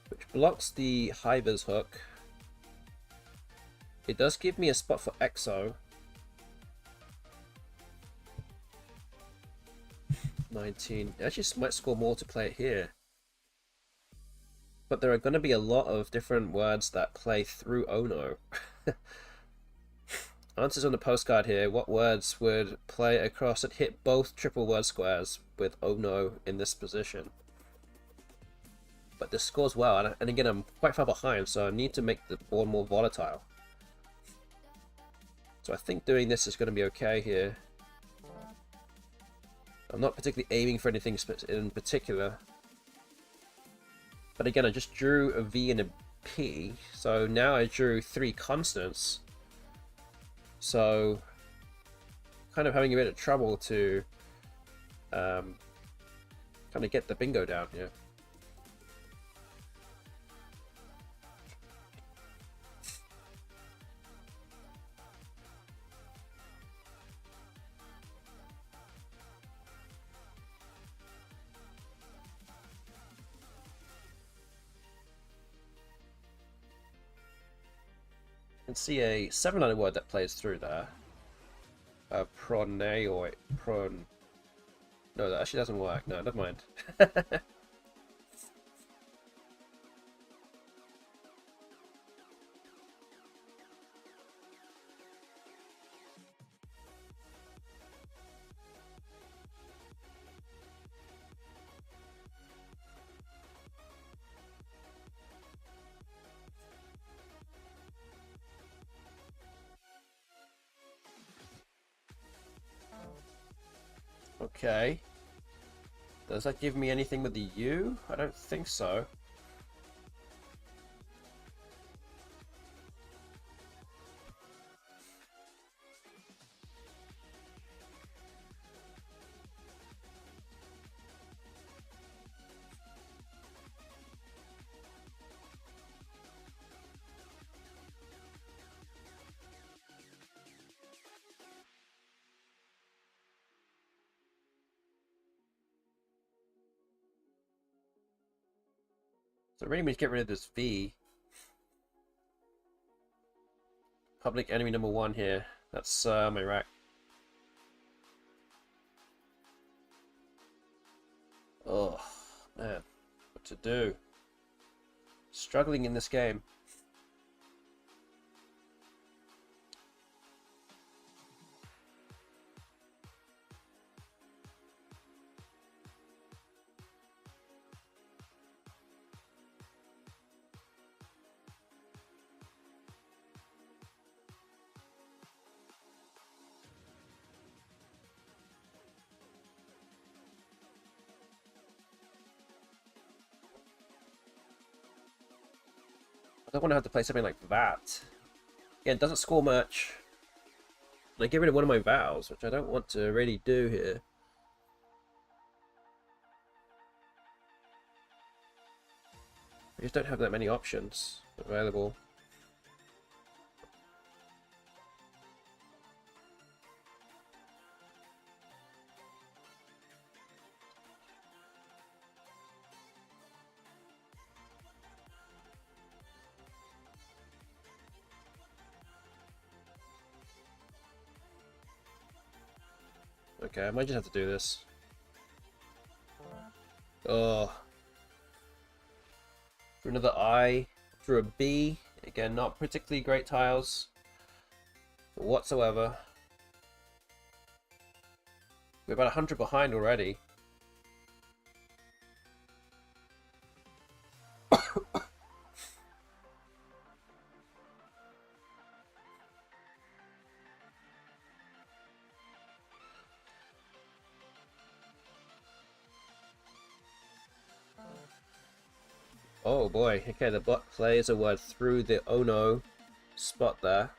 Which blocks the Hivers hook. It does give me a spot for XO. 19. It actually might score more to play it here. But there are going to be a lot of different words that play through Ono. Answers on the postcard here. What words would play across and hit both triple word squares with Ono in this position? But this scores well, and again, I'm quite far behind, so I need to make the board more volatile. So I think doing this is going to be okay here. I'm not particularly aiming for anything in particular. But again, I just drew a V and a P, so now I drew 3 constants. So, kind of having a bit of trouble to kind of get the bingo down here. Can see a 7-letter word that plays through there. Proneoi. No, that actually doesn't work. No, never mind. Okay. Does that give me anything with the U? I don't think so. So I really need to get rid of this V. Public enemy number 1 here. That's my rack. Oh, man. What to do? Struggling in this game. I don't want to have to play something like that. Yeah, it doesn't score much. And I get rid of one of my vowels, which I don't want to really do here. I just don't have that many options available. Okay, I might just have to do this. Oh. For another I, for a B. Again, not particularly great tiles whatsoever. We're about 100 behind already. Oh boy, okay, the bot plays a word through the oh no spot there.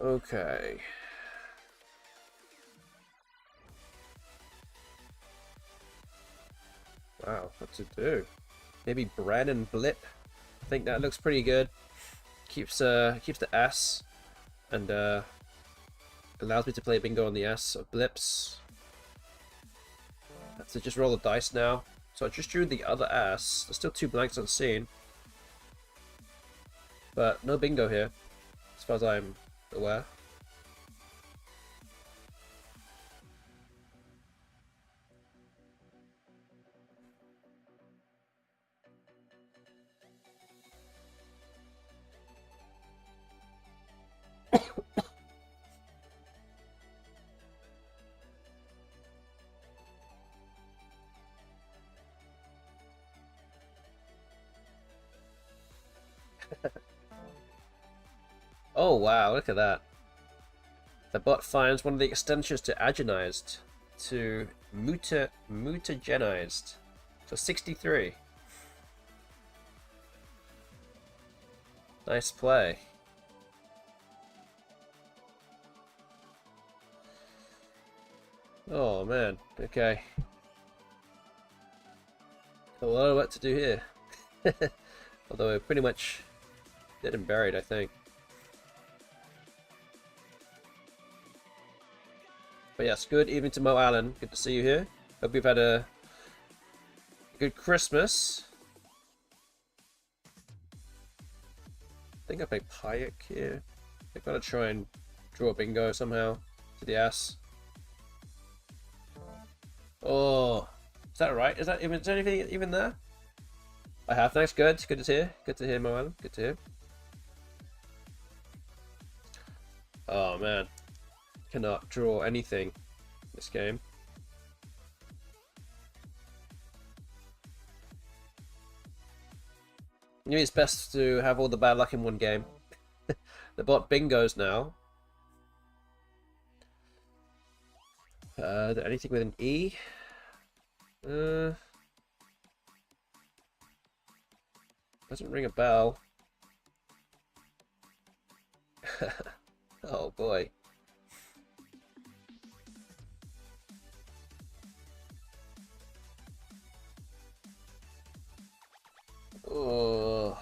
Okay. Wow, what to do? Maybe Brandon Blip. I think that looks pretty good. Keeps the S and allows me to play bingo on the S of blips. Have to just roll the dice now. So I just drew the other S. There's still 2 blanks unseen. But no bingo here, as far as I'm aware. Oh wow, look at that. The bot finds one of the extensions to agonized to mutagenized. So 63. Nice play. Oh man, okay. A lot of work to do here. Although we're pretty much dead and buried, I think. But yes, good evening to Mo Allen. Good to see you here. Hope you've had a good Christmas. I think I play Payek here. I've got to try and draw a bingo somehow to the ass. Oh, is that right? Is there anything even there? I have. Thanks. Good. Good to hear. Good to hear, Mo Allen. Good to hear. Oh man, cannot draw anything this game. Maybe it's best to have all the bad luck in one game. The bot bingos now. Anything with an E? Doesn't ring a bell. Oh boy. Oh.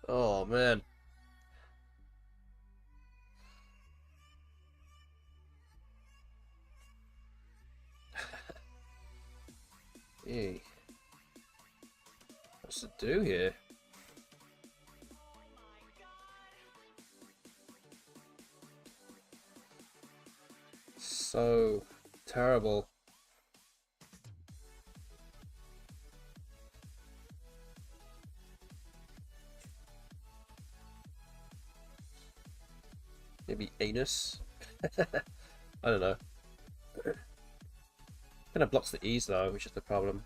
Oh man. Hey, what's to do here? So terrible. Maybe anus? I don't know. Kind of blocks the E's though, which is the problem.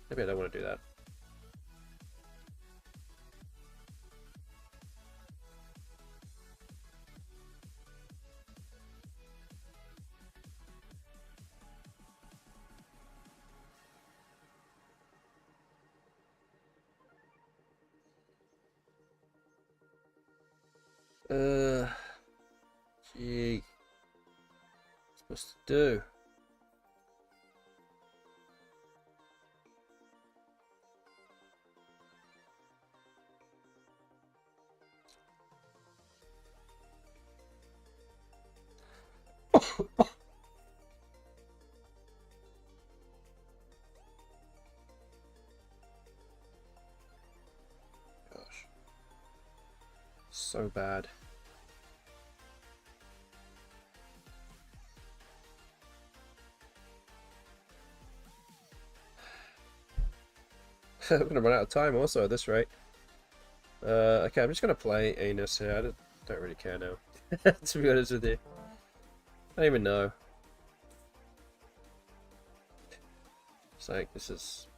Maybe I don't want to do that. Gee. What's supposed to do? Gosh. So bad. I'm gonna run out of time also at this rate. Okay, I'm just gonna play anus here. I don't really care now. To be honest with you. I don't even know. It's like, this is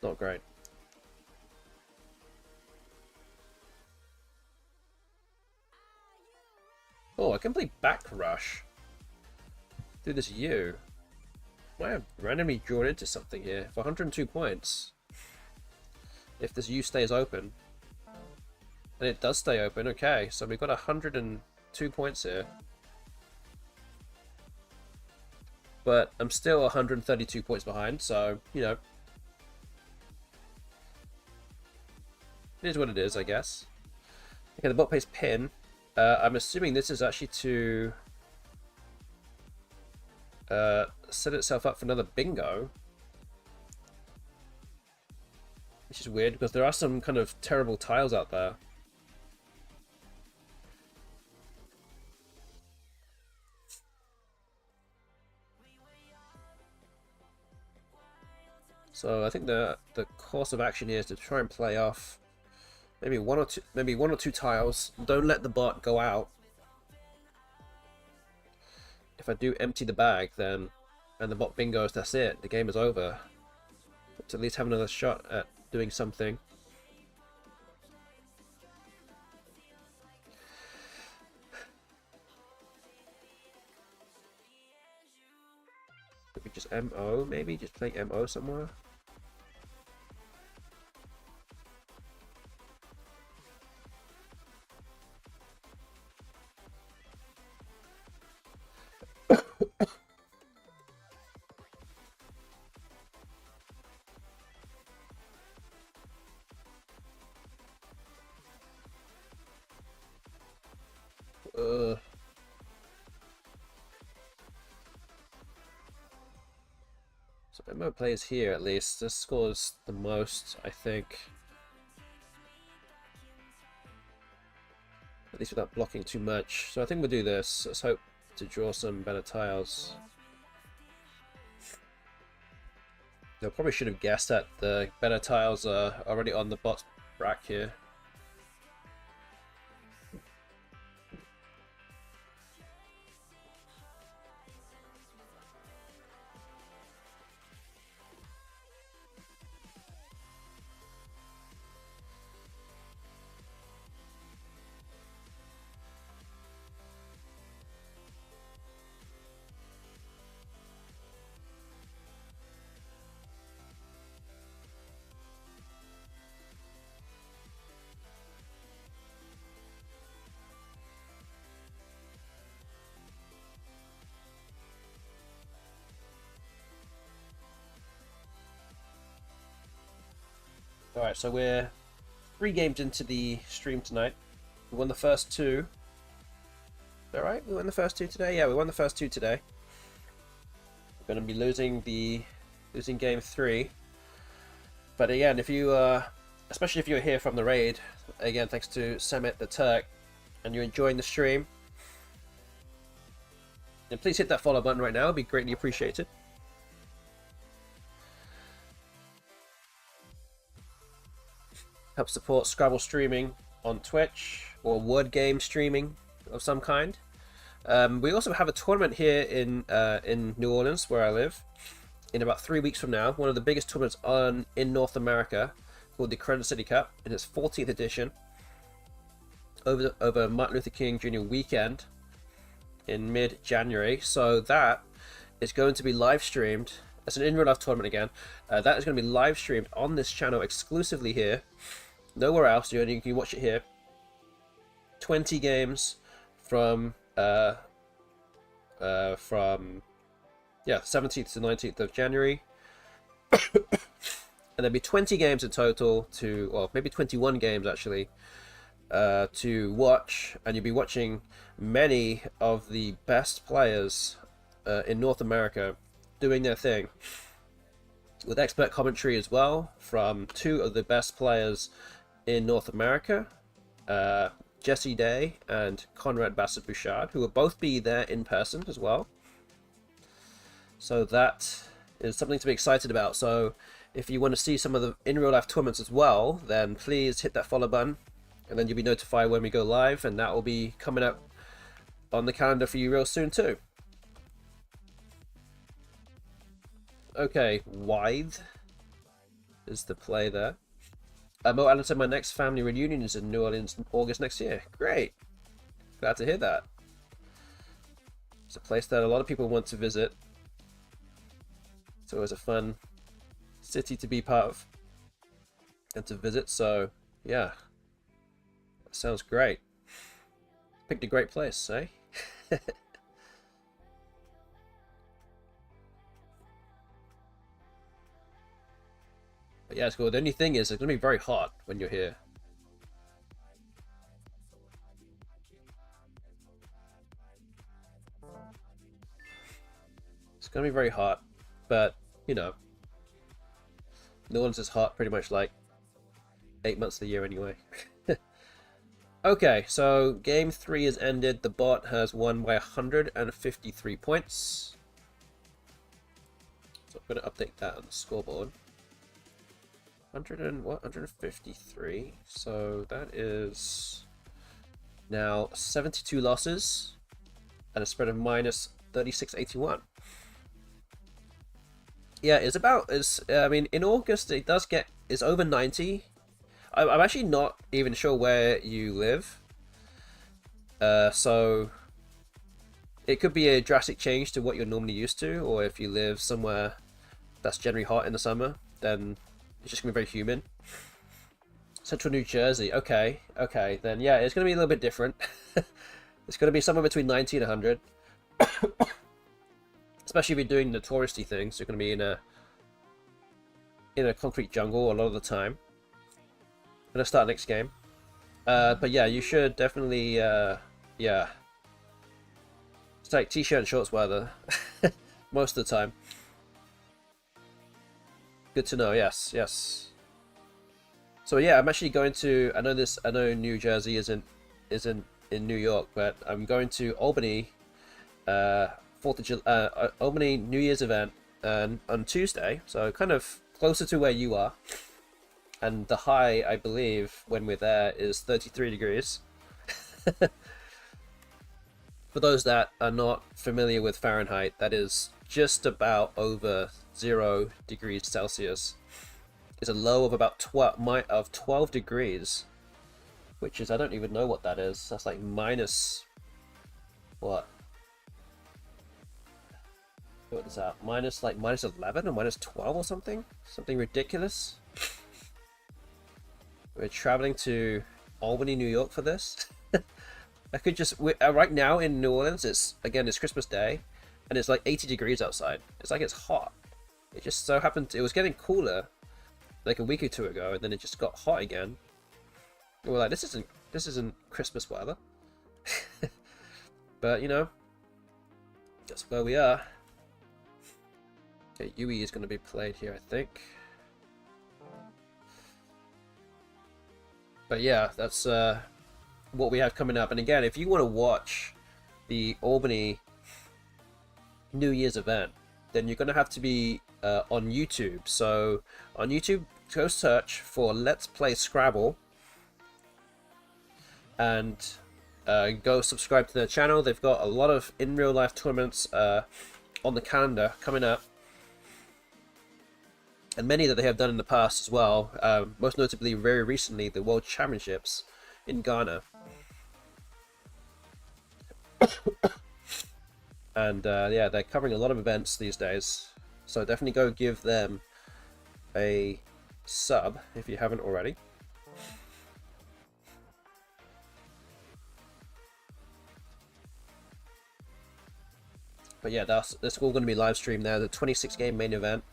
not great. Oh, I can play back rush. Do this U. I have randomly drawn into something here for 102 points. If this U stays open. And it does stay open, okay. So we've got 102 points here. But I'm still 132 points behind, so, you know. It is what it is, I guess. Okay, the bot pays pin. I'm assuming this is actually to set itself up for another bingo. Which is weird, because there are some kind of terrible tiles out there. So I think the course of action here is to try and play off maybe one or two tiles. Don't let the bot go out. If I do empty the bag, then and the bot bingos, that's it. The game is over. But at least have another shot at doing something. Maybe just MO, maybe just play MO somewhere. So MO plays here at least. This scores the most, I think. At least without blocking too much. So I think we'll do this. Let's hope to draw some better tiles. I probably should have guessed that the better tiles are already on the bot's rack here. Alright, so we're 3 games into the stream tonight. We won the first 2. Is that right? We won the first 2 today? Yeah, we won the first 2 today. We're going to be losing game 3. But again, if you, especially if you're here from the raid, again, thanks to Samet the Turk, and you're enjoying the stream, then please hit that follow button right now. It'd be greatly appreciated. Help support Scrabble streaming on Twitch or word game streaming of some kind. We also have a tournament here in New Orleans, where I live, in about 3 weeks from now. One of the biggest tournaments in North America, called the Credit City Cup, in its 14th edition, over Martin Luther King Jr. weekend in mid-January. So that is going to be live streamed. It's an in real life tournament again. That is going to be live streamed on this channel exclusively here. Nowhere else. You can watch it here. 20 games from 17th to 19th of January. And there'll be 20 games in total well, maybe 21 games actually, to watch, and you'll be watching many of the best players in North America doing their thing, with expert commentary as well from 2 of the best players in North America, Jesse Day and Conrad Bassett-Bouchard, who will both be there in person as well. So that is something to be excited about. So if you want to see some of the in real life tournaments as well, then please hit that follow button, and then you'll be notified when we go live, and that will be coming up on the calendar for you real soon too. Okay, Wide is the play there. Mo Allen said my next family reunion is in New Orleans in August next year. Great. Glad to hear that. It's a place that a lot of people want to visit. It's always a fun city to be part of and to visit, so yeah. That sounds great. Picked a great place, eh? But yeah, it's cool. The only thing is, it's going to be very hot when you're here. It's going to be very hot, but, you know, New Orleans is hot pretty much like 8 months of the year anyway. Okay, so game 3 has ended. The bot has won by 153 points. So I'm going to update that on the scoreboard. 153. So that is now 72 losses and a spread of minus 36.81. Yeah, I mean, in August it does get, it's over 90. I'm actually not even sure where you live. So it could be a drastic change to what you're normally used to, or if you live somewhere that's generally hot in the summer, then it's just going to be very humid. Central New Jersey. Okay, then yeah, it's going to be a little bit different. It's going to be somewhere between 90 and 100. Especially if you're doing the touristy things, you're going to be in a concrete jungle a lot of the time. I'm going to start next game. But yeah, you should definitely, yeah. It's like t-shirt and shorts weather most of the time. Good to know. Yes. So yeah, I'm actually going to. I know New Jersey isn't in New York, but I'm going to Albany, Albany New Year's event, on Tuesday. So kind of closer to where you are. And the high, I believe, when we're there, is 33 degrees. For those that are not familiar with Fahrenheit, that is just about over 0 degrees Celsius. It's a low of about 12 degrees, which is, I don't even know what that is. That's like minus, what? What is that? Minus 11 or minus 12 or something? Something ridiculous. We're traveling to Albany, New York for this. I could just, right now in New Orleans, it's Christmas Day, and it's like 80 degrees outside. It's like it's hot. It just so happened, it was getting cooler like a week or two ago, and then it just got hot again. We're like, this isn't Christmas weather. But you know, that's where we are. Okay, Yui is going to be played here, I think. But yeah, that's what we have coming up. And again, if you want to watch the Albany New Year's event, then you're going to have to be on YouTube. So on YouTube, go search for Let's Play Scrabble and go subscribe to their channel. They've got a lot of in real life tournaments on the calendar coming up, and many that they have done in the past as well. Most notably, very recently, the World Championships in Ghana. And yeah, they're covering a lot of events these days, so definitely go give them a sub if you haven't already. But yeah, that's all going to be live streamed there. The 26 game main event.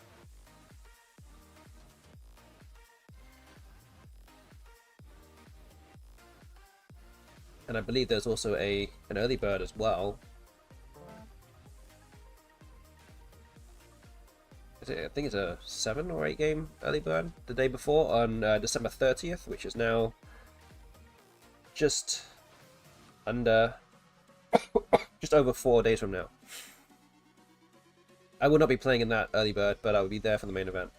And I believe there's also an early bird as well. I think it's a 7 or 8 game early bird the day before on December 30th, which is now just under, just over 4 days from now. I will not be playing in that early bird, but I will be there for the main event.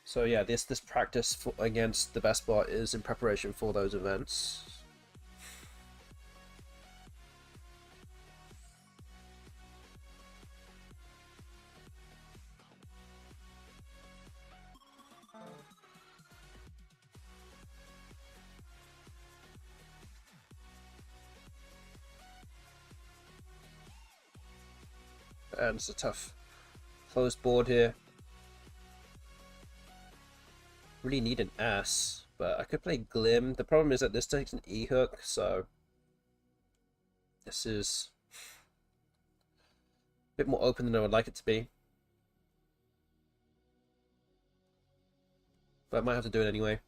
So yeah, this practice against the BESTBOT is in preparation for those events. And it's a tough closed board here. Really need an ass, but I could play Glim. The problem is that this takes an E hook, so this is a bit more open than I would like it to be. But I might have to do it anyway.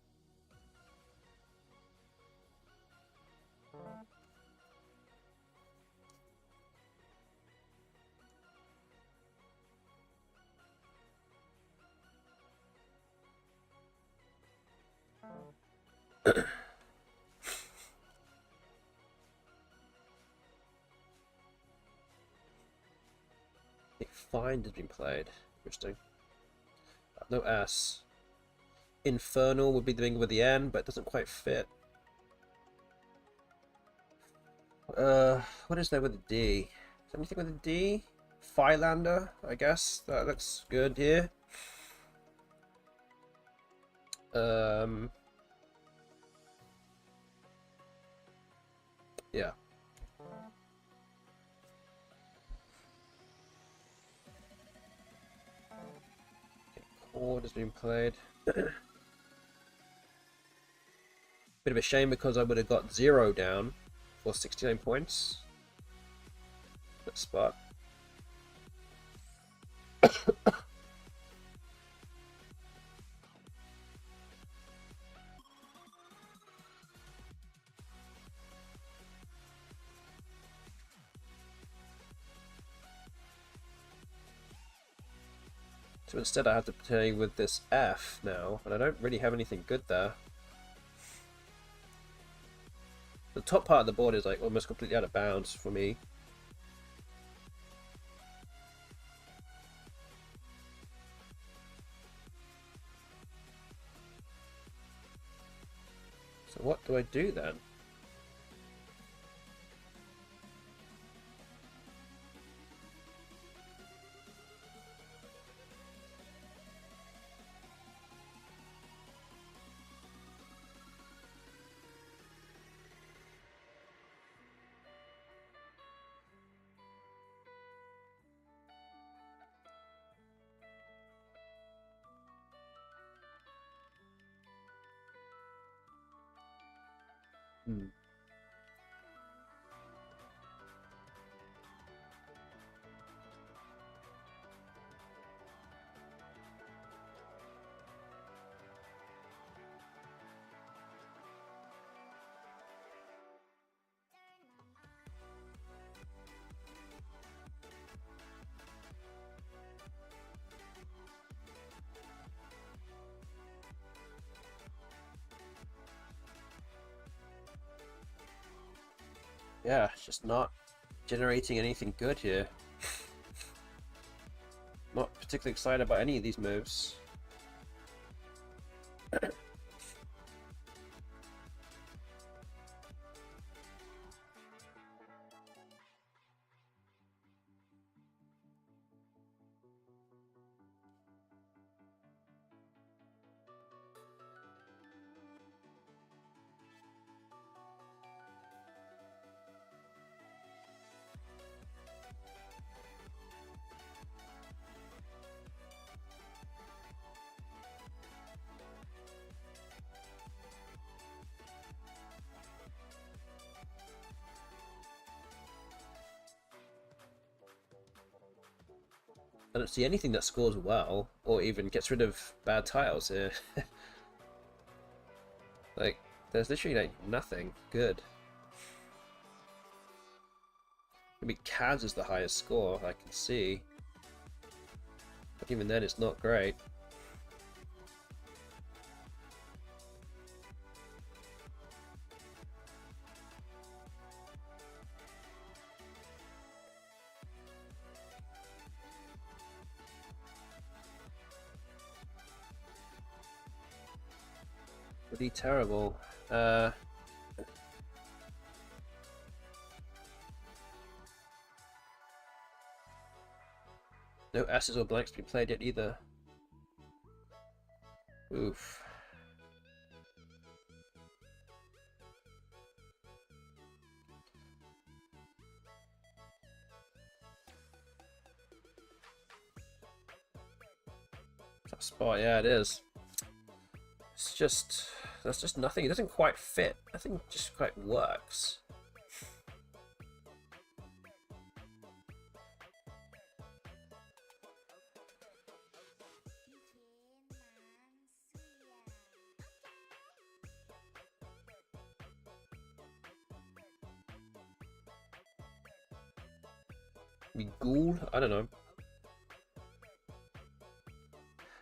Find has been played. Interesting. No ass. Infernal would be the thing with the N, but it doesn't quite fit. What is there with a D? Is there anything with a D? Phylander, I guess. That looks good here. Yeah. Chord has been played. Bit of a shame because I would have got 0 down for 69 points. That spot. So instead I have to play with this F now, and I don't really have anything good there. The top part of the board is like almost completely out of bounds for me. So what do I do then? yeah, it's just not generating anything good here. Not particularly excited about any of these moves. I don't see anything that scores well, or even gets rid of bad tiles here. Like, there's literally like nothing good. Maybe Kaz is the highest score I can see, but even then it's not great. Pretty terrible. No S's or blanks been played yet either. Oof. Tough spot, yeah, it is. It's just, that's just nothing. It doesn't quite fit. Nothing just quite works. Maybe Ghoul? I don't know.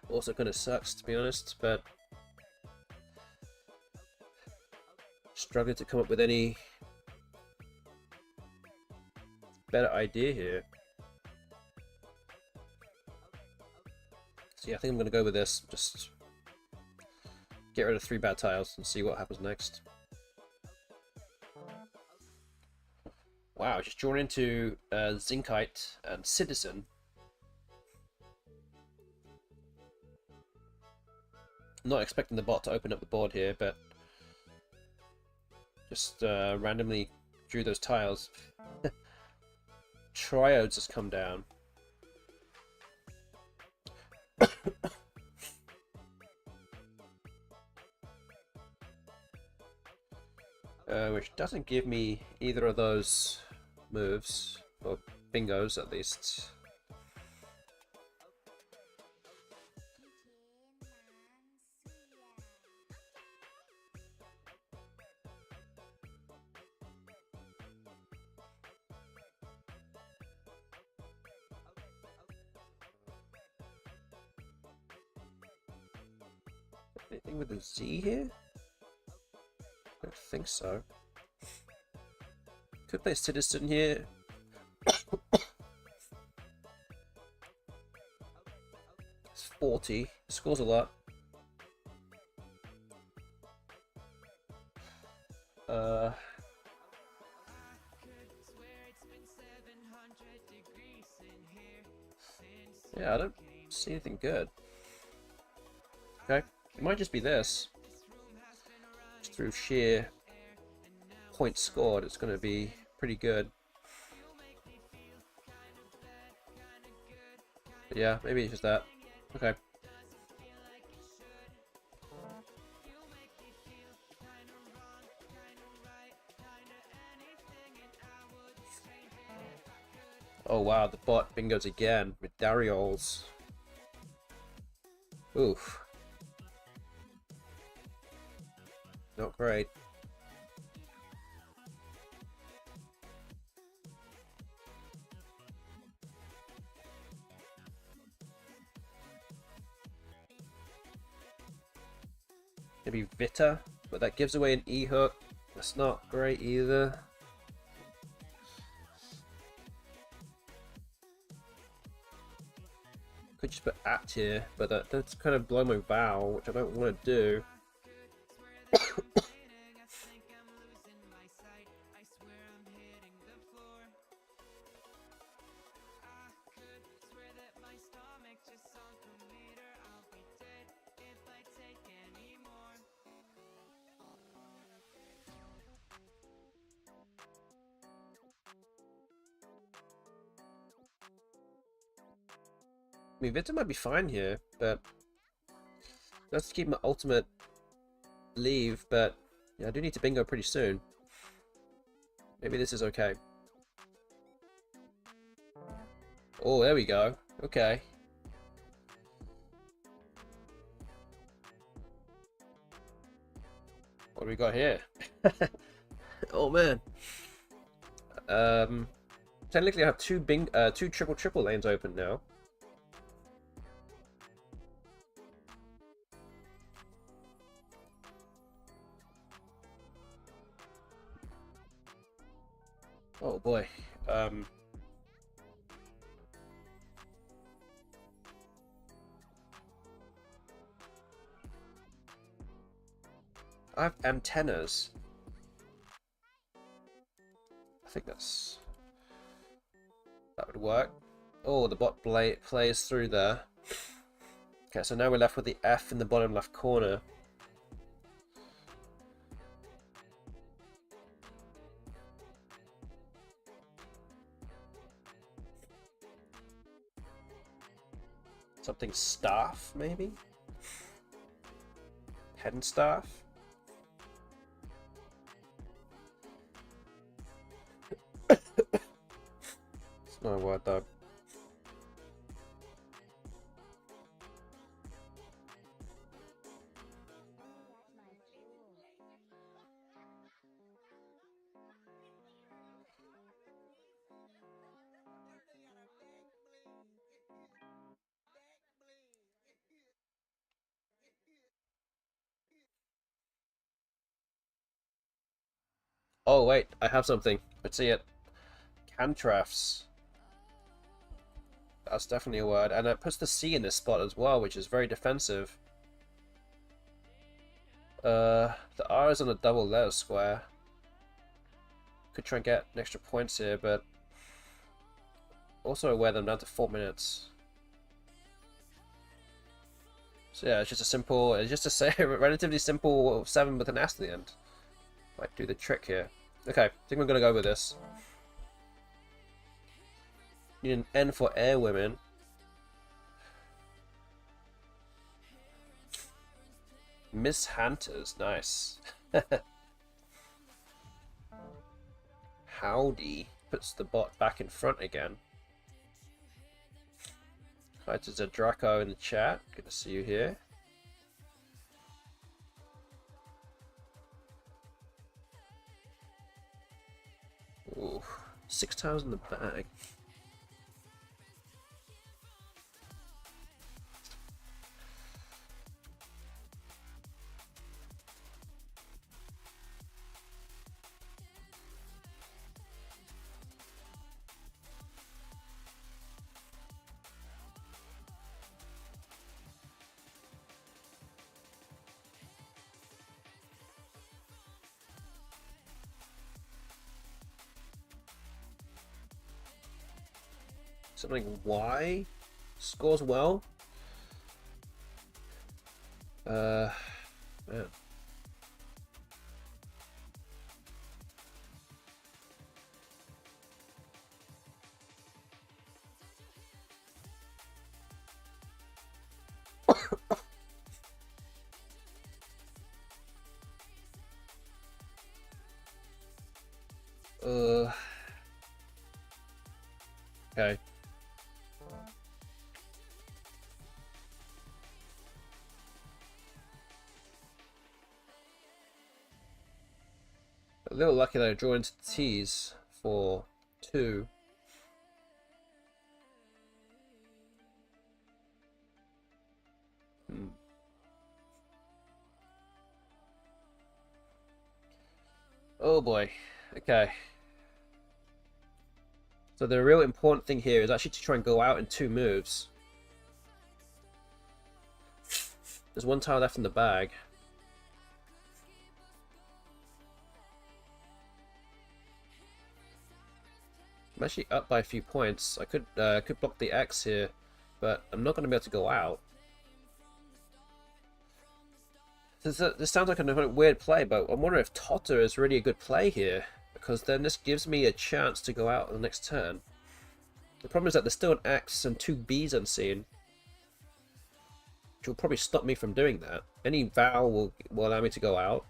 Also kind of sucks, to be honest, but struggling to come up with any better idea here. So yeah, I think I'm going to go with this. Just get rid of 3 bad tiles and see what happens next. Wow, just drawn into Zincite and Citizen. Not expecting the bot to open up the board here, but just randomly drew those tiles. Triodes has come down. Which doesn't give me either of those moves, or bingos at least. Anything with a Z here? I don't think so. Could play Citizen here. It's 40. Scores a lot. Yeah, I don't see anything good. Okay, it might just be this. Just through sheer points scored, it's going to be pretty good. But yeah, maybe it's just that. Okay. Oh wow, the bot bingos again with Dariols. Oof. Not great. Maybe Vita, but that gives away an E-hook. That's not great either. Could just put at here, but that's kind of blow my vowel, which I don't want to do. I mean, Victor might be fine here, but let's keep my ultimate leave, but yeah, I do need to bingo pretty soon. Maybe this is okay. Oh, there we go. Okay. What do we got here? Oh man. Technically I have two triple lanes open now. Oh boy. I have antennas. I think that would work. Oh, the bot plays through there. Okay, so now we're left with the F in the bottom left corner. Something staff, maybe? Pen staff? It's not a word though. Oh wait, I have something. Let's see it. Cantraffs. That's definitely a word. And it puts the C in this spot as well, which is very defensive. The R is on a double letter square. Could try and get extra points here, but also wear them down to 4 minutes. So yeah, it's just a relatively simple 7 with an S at the end. Might do the trick here. Okay, I think we're gonna go with this. Need an N for air women. Miss Hunters, nice. Howdy puts the bot back in front again. Hi to Zadraco in the chat. Good to see you here. Ooh, 6 tiles in the bag. Something Y scores well. Man. Okay. A little lucky that I draw into the T's for 2. Oh boy. Okay. So the real important thing here is actually to try and go out in 2 moves. There's one tile left in the bag. I'm actually up by a few points. I could block the X here, but I'm not going to be able to go out. This sounds like a weird play, but I'm wondering if Totter is really a good play here, because then this gives me a chance to go out on the next turn. The problem is that there's still an X and 2 Bs unseen, which will probably stop me from doing that. Any Val will allow me to go out.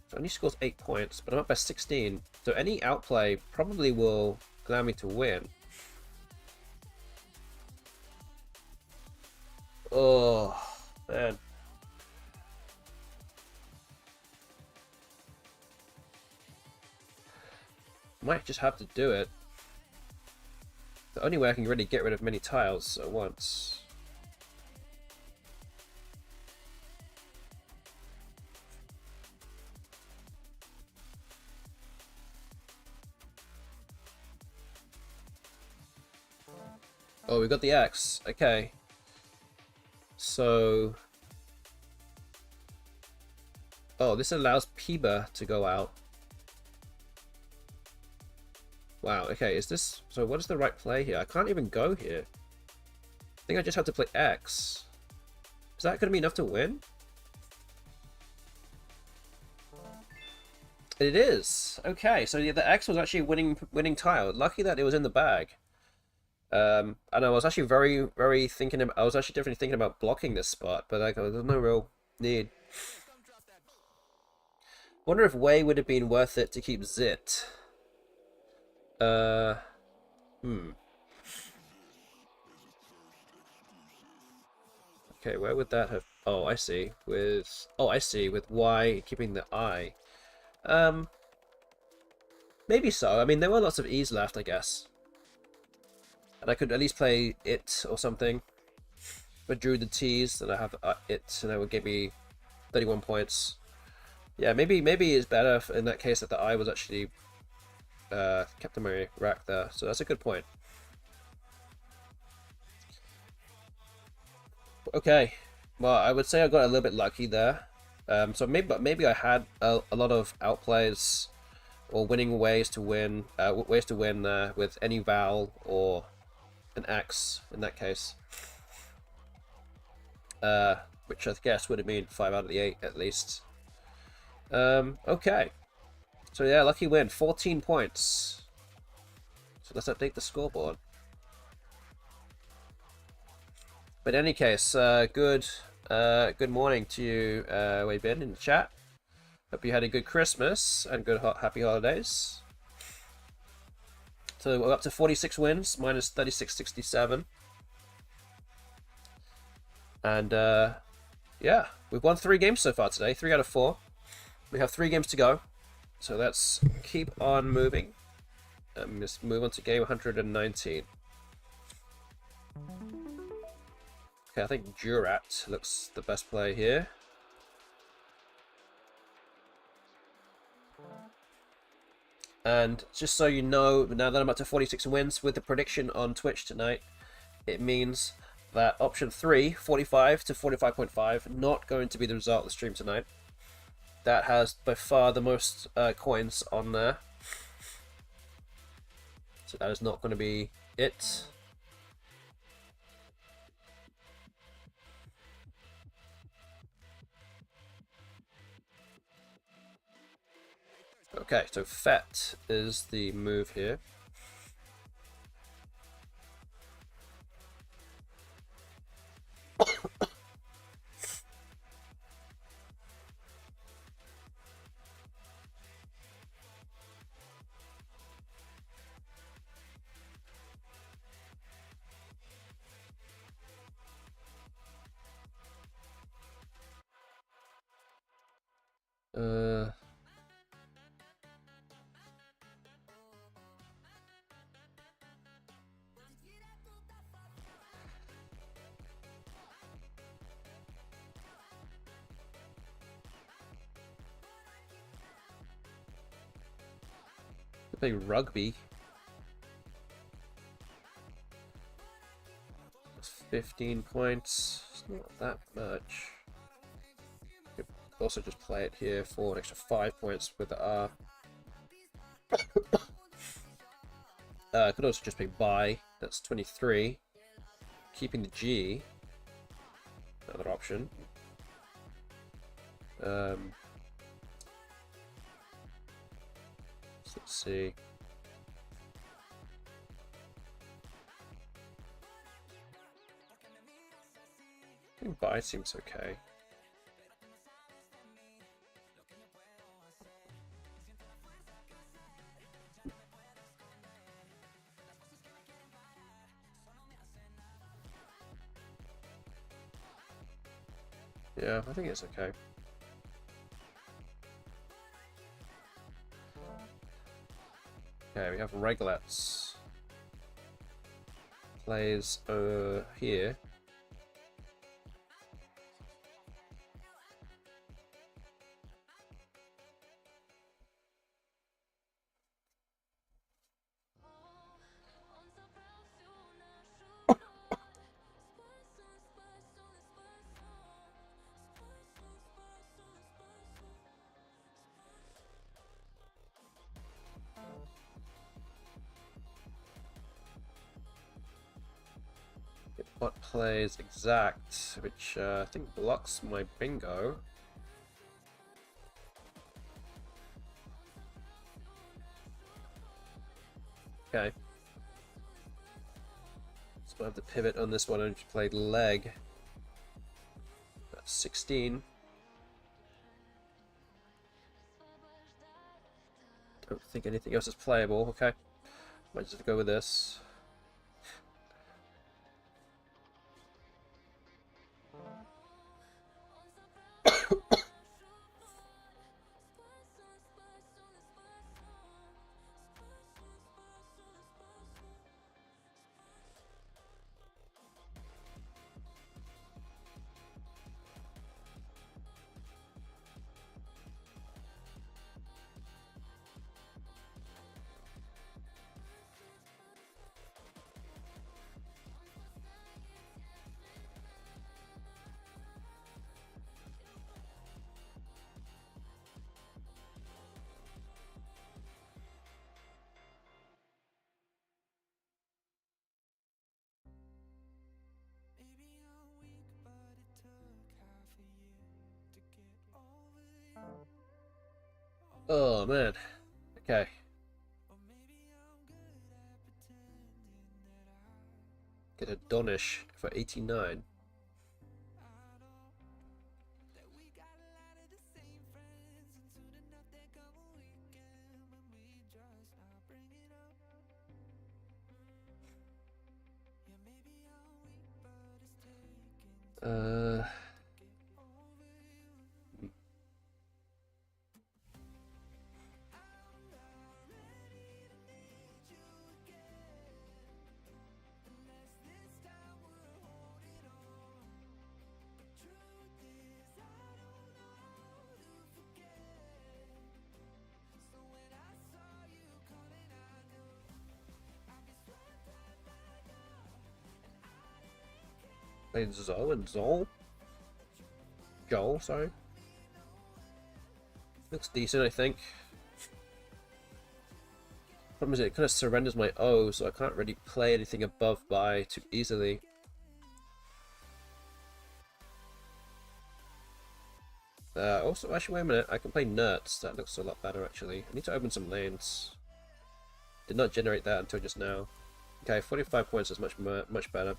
So only scores 8 points, but I'm up by 16. So any outplay probably will allow me to win. Oh, man. Might just have to do it. The only way I can really get rid of many tiles at once. Oh, we got the X. Okay. So... oh, this allows Piba to go out. Wow, okay, is this... so what is the right play here? I can't even go here. I think I just have to play X. Is that going to be enough to win? It is! Okay, so yeah, the X was actually a winning tile. Lucky that it was in the bag. And I was actually I was actually definitely thinking about blocking this spot, but like, there's no real need. Wonder if Wei would have been worth it to keep Zit. Okay, where would that have... oh, I see. With... oh, I see. With Y keeping the I. Maybe so. I mean, there were lots of E's left, I guess. And I could at least play it or something. If I drew the T's, then I have it, and that would give me 31 points. Yeah, maybe it's better in that case that the I was actually kept in my rack there. So that's a good point. Okay, well, I would say I got a little bit lucky there. So maybe I had a lot of outplays or winning ways to win with any Val or an X in that case, which I guess would have been 5 out of the 8 at least. Okay, so yeah, lucky win, 14 points. So let's update the scoreboard. But in any case, good morning to you, Wei Bin, in the chat. Hope you had a good Christmas and good happy holidays. So we're up to 46 wins, minus 3667. And yeah, we've won 3 games so far today, 3 out of 4. We have 3 games to go. So let's keep on moving. Just move on to game 119. Okay, I think Jurat looks the best play here. And just so you know, now that I'm up to 46 wins with the prediction on Twitch tonight, it means that option 3, 45 to 45.5, not going to be the result of the stream tonight. That has by far the most coins on there. So that is not going to be it. Okay, so Fett is the move here. play rugby. That's 15 points. It's not that much. Could also just play it here for an extra 5 points with the R. I could also just pick buy. That's 23. Keeping the G. Another option. So let's see. I think buy seems okay. Yeah, I think it's okay. Okay, we have Reglets. Plays here. What plays exact, which I think blocks my bingo. Okay. So I have to pivot on this one and play leg. That's 16. Don't think anything else is playable. Okay. Might just go with this. Oh man. Okay. Get a Donish for 89. Played Zoe and Zol. Joel, sorry. Looks decent, I think. Problem is, it kind of surrenders my O, so I can't really play anything above buy too easily. Also, actually, wait a minute. I can play Nerds. That looks a lot better, actually. I need to open some lanes. Did not generate that until just now. Okay, 45 points is much better.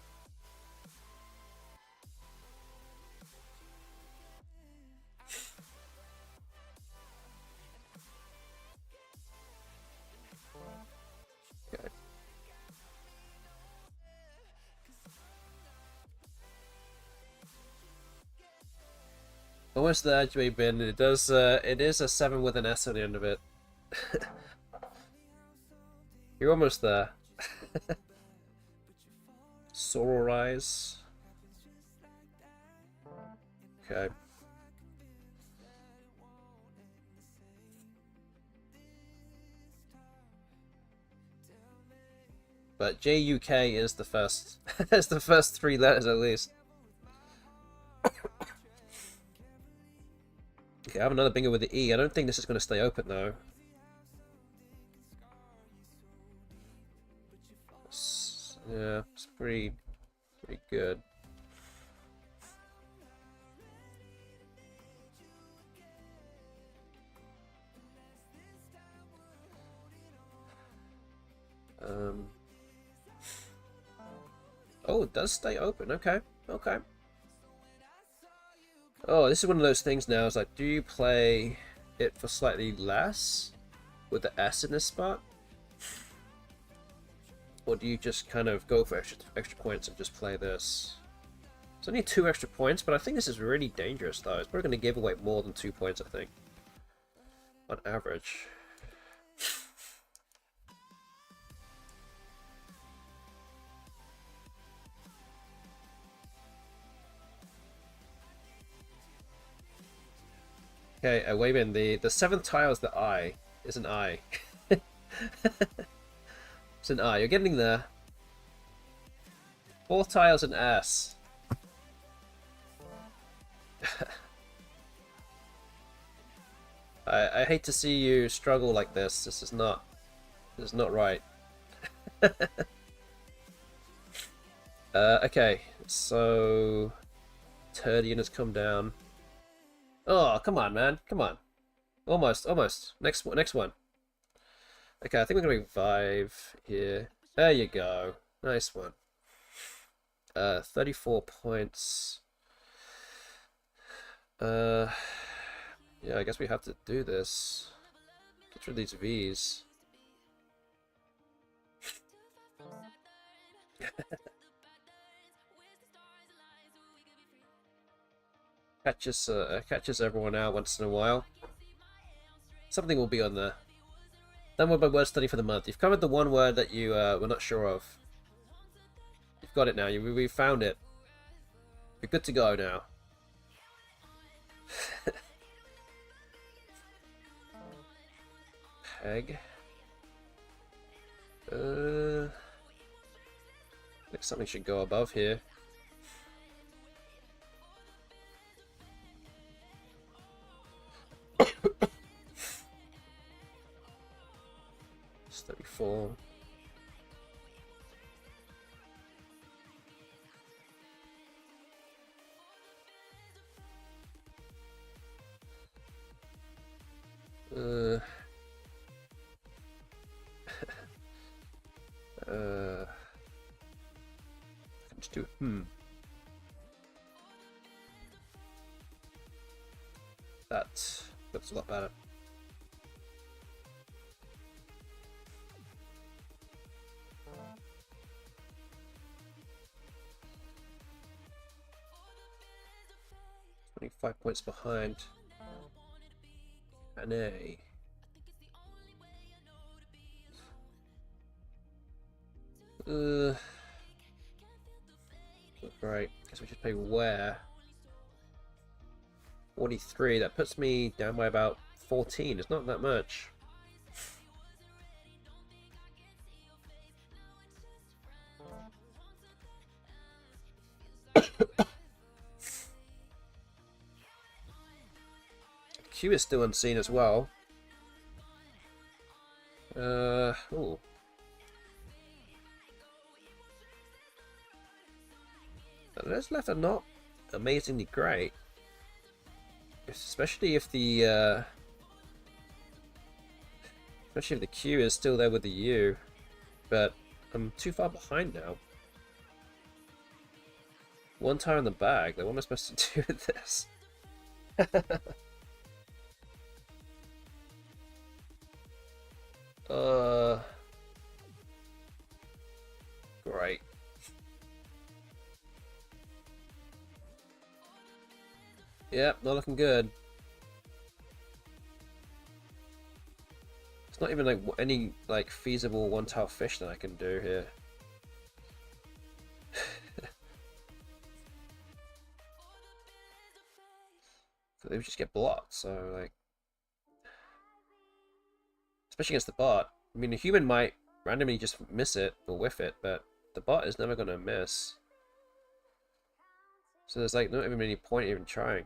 Okay. Almost there, Jimmy Bin. It does. It is a 7 with an S on the end of it. You're almost there. Sororize. Okay. But JUK is the first. It's the first 3 letters at least. Okay, I have another bingo with the E. I don't think this is going to stay open though. Yeah, it's pretty good. Oh, it does stay open. Okay, okay. Oh, this is one of those things now. It's like, do you play it for slightly less with the S in this spot? Or do you just kind of go for extra points and just play this? It's only 2 extra points, but I think this is really dangerous though. It's probably going to give away more than 2 points, I think. On average. Okay, wait a minute. The 7th tile is the I. Is an I. It's an I. You're getting there. 4th tile is an S. I hate to see you struggle like this. This is not right. Okay, so Turdian has come down. Oh, come on, man. Come on. Almost. Next one. Okay, I think we're gonna revive here. There you go. Nice one. 34 points. Yeah, I guess we have to do this. Get rid of these V's. Catches everyone out once in a while. Something will be on there. Done with my word study for the month. You've covered the one word that you were not sure of. You've got it now. We found it. You're good to go now. Peg. I think something should go above here. It's 34. Just do that looks a lot better. .5 points behind. An A. Right, guess we should pay where. 43, that puts me down by about 14, it's not that much. Q is still unseen as well. Ooh. Those left are not amazingly great, especially if the Q is still there with the U. But I'm too far behind now. 1 tire in the bag. Like, what am I supposed to do with this? Great. Yep, not looking good. It's not even like any like feasible 1 tile fish that I can do here. They would just get blocked, so like, especially against the bot. I mean, a human might randomly just miss it or whiff it, but the bot is never gonna miss. So there's like not even any point even trying.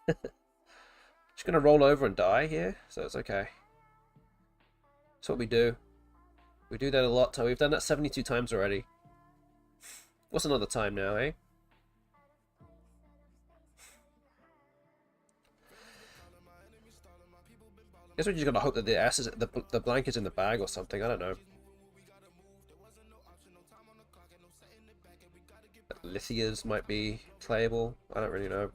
Just gonna roll over and die here, so it's okay. That's what we do. We do that a lot. We've done that 72 times already. What's another time now, eh? Guess we're just gonna hope that the S is the blank is in the bag or something. I don't know. Lithias might be playable. I don't really know.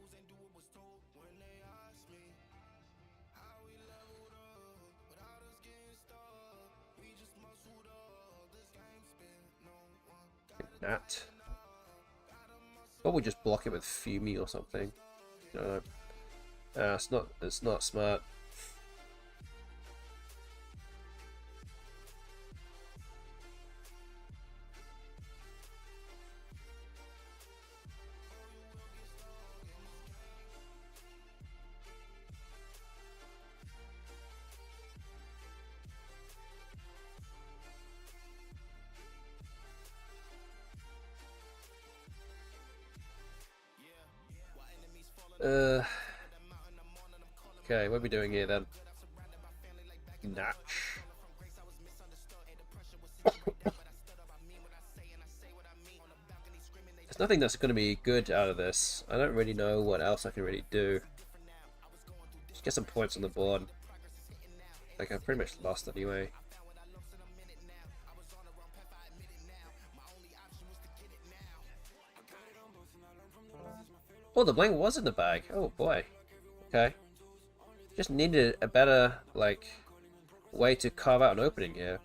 Nat. Or we just block it with Fumi or something. I don't know. It's not smart. Okay, what are we doing here then? Natch. There's nothing that's going to be good out of this. I don't really know what else I can really do. Just get some points on the board. Like, I've pretty much lost anyway. Oh, the blank was in the bag. Oh boy. Okay. Just needed a better, like, way to carve out an opening here.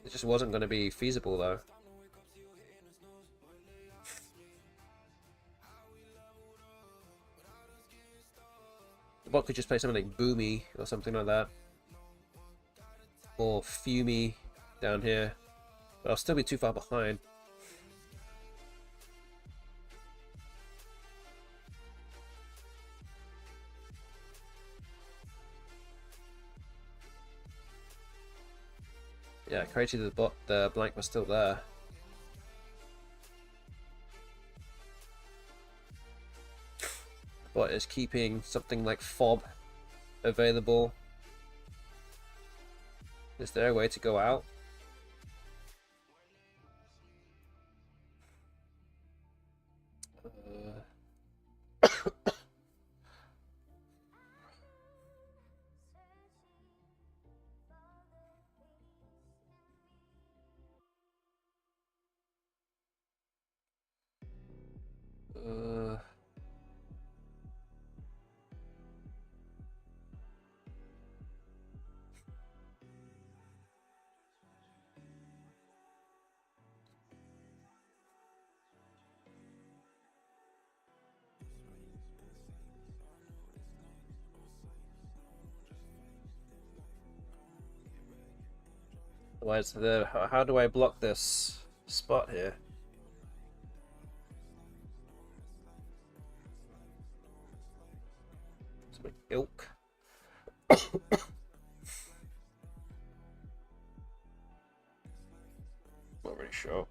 It just wasn't going to be feasible though. The bot could just play something like Boomy or something like that. Or Fumi down here. But I'll still be too far behind. Yeah, crazy the blank was still there. But is keeping something like fob available. Is there a way to go out? How do I block this spot here? Some ilk. Not really sure.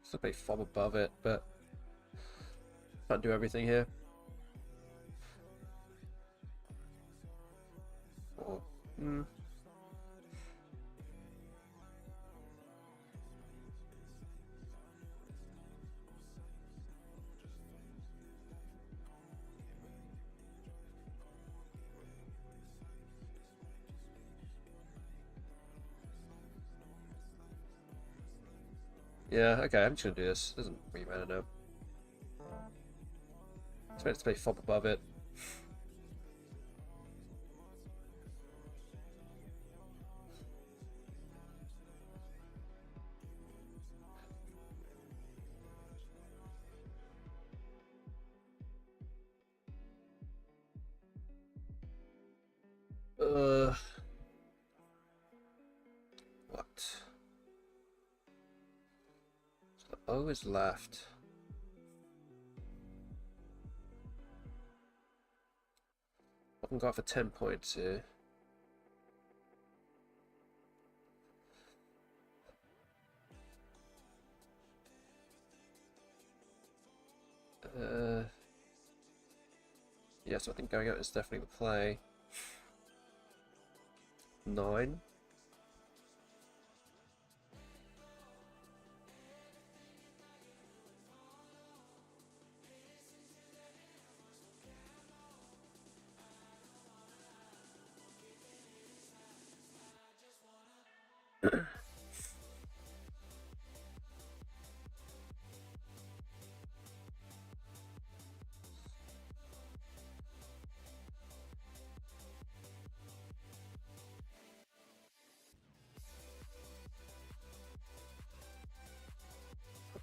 Still play fob above it, but can't do everything here. Oh, Yeah, okay, I'm just gonna do this. Doesn't really matter now. It's meant to play fob above it. What? O is left. I can go for 10 points here. Yeah, so I think going out is definitely the play. 9.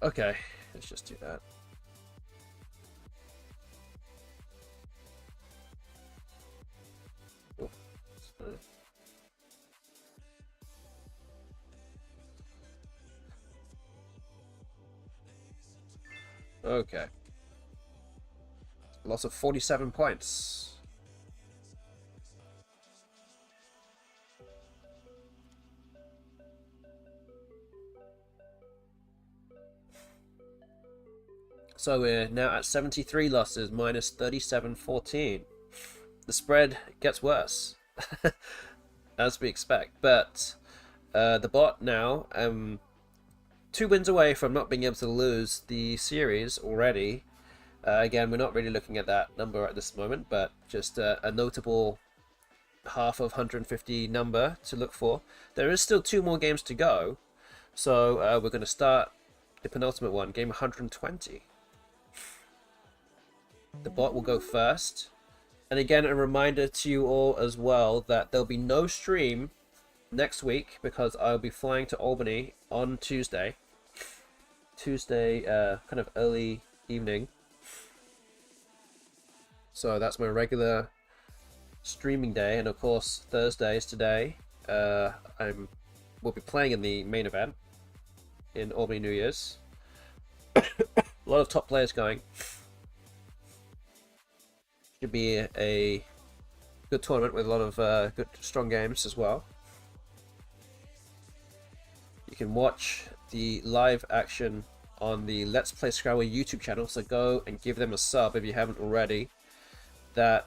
Okay, let's just do that. Oh, okay. Loss of 47 points. So we're now at 73 losses, minus 37-14. The spread gets worse, as we expect. But the bot now, 2 wins away from not being able to lose the series already. Again, we're not really looking at that number at this moment, but just a notable half of 150 number to look for. There is still 2 more games to go, so we're going to start the penultimate one, game 120. The bot will go first. And again, a reminder to you all as well that there'll be no stream next week because I'll be flying to Albany on Tuesday. Kind of early evening. So that's my regular streaming day, and of course Thursday is today. We'll be playing in the main event in Albany New Year's. A lot of top players going. Should be a good tournament with a lot of good, strong games as well. You can watch the live action on the Let's Play Scrabble YouTube channel, so go and give them a sub if you haven't already. That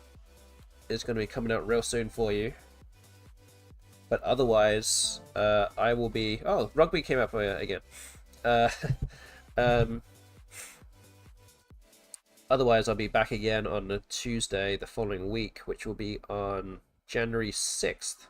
is going to be coming out real soon for you. But otherwise, I will be... Oh, rugby came up again. Otherwise, I'll be back again on a Tuesday the following week, which will be on January 6th.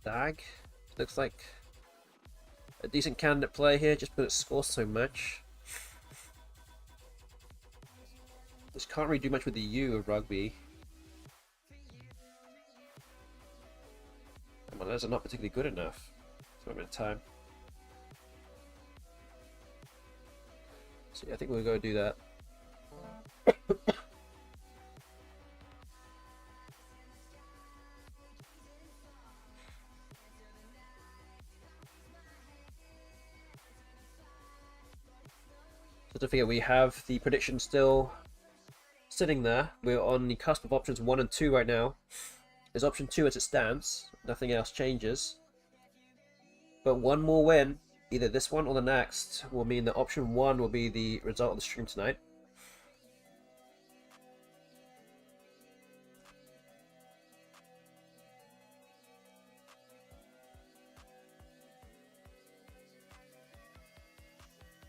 Dag looks like a decent candidate play here, just but it scores so much. Just can't really do much with the U of rugby. My letters are not particularly good enough. So I'm in time. So yeah, I think we'll go do that. So don't forget, we have the prediction still sitting there. We're on the cusp of options 1 and 2 right now. There's option 2 as it stands. Nothing else changes. But one more win, either this one or the next, will mean that option 1 will be the result of the stream tonight.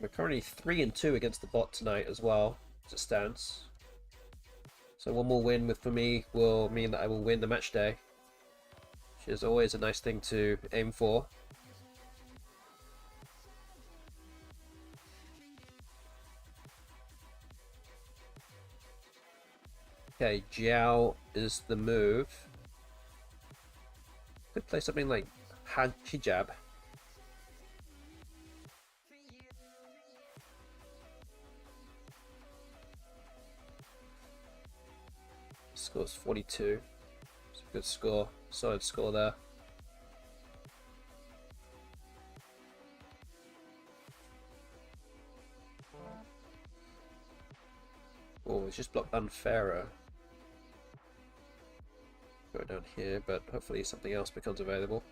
We're currently 3-2 against the bot tonight as well, as it stands. So one more win for me will mean that I will win the match day, which is always a nice thing to aim for. Okay, Jiao is the move. Could play something like Hijab. Score's 42. It's a good score. Solid score there. Oh, it's just blocked Unfairer. Go down here, but hopefully something else becomes available.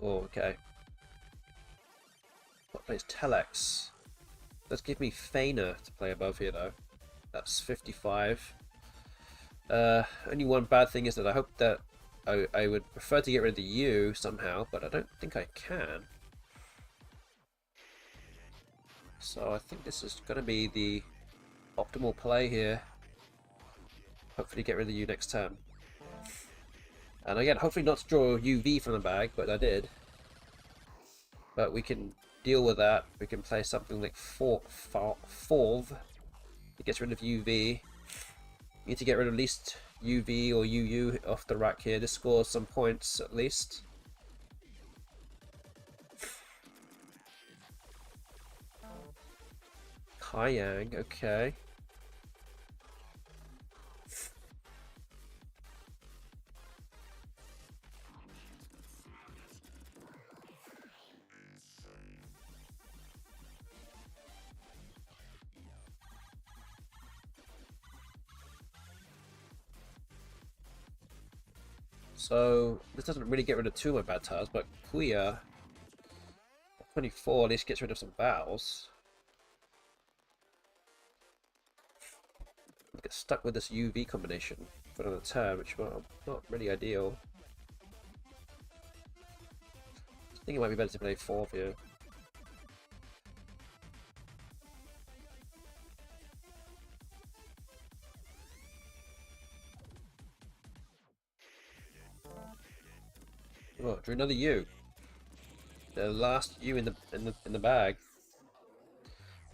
Oh, okay. What plays Telex? Let's give me Feiner to play above here, though. That's 55. Only one bad thing is that I hope that I would prefer to get rid of the U somehow, but I don't think I can. So I think this is going to be the optimal play here. Hopefully get rid of the U next turn. And again, hopefully not to draw UV from the bag, but I did. But we can deal with that. We can play something like Fauve. It gets rid of UV. Need to get rid of at least UV or UU off the rack here. This scores some points at least. Kaiyang, okay. So this doesn't really get rid of two of my bad tiles, but Kuya 24 at least gets rid of some vowels. I get stuck with this UV combination for another turn, which is not really ideal. I think it might be better to play 4 here. Oh, drew another U. The last U in the bag.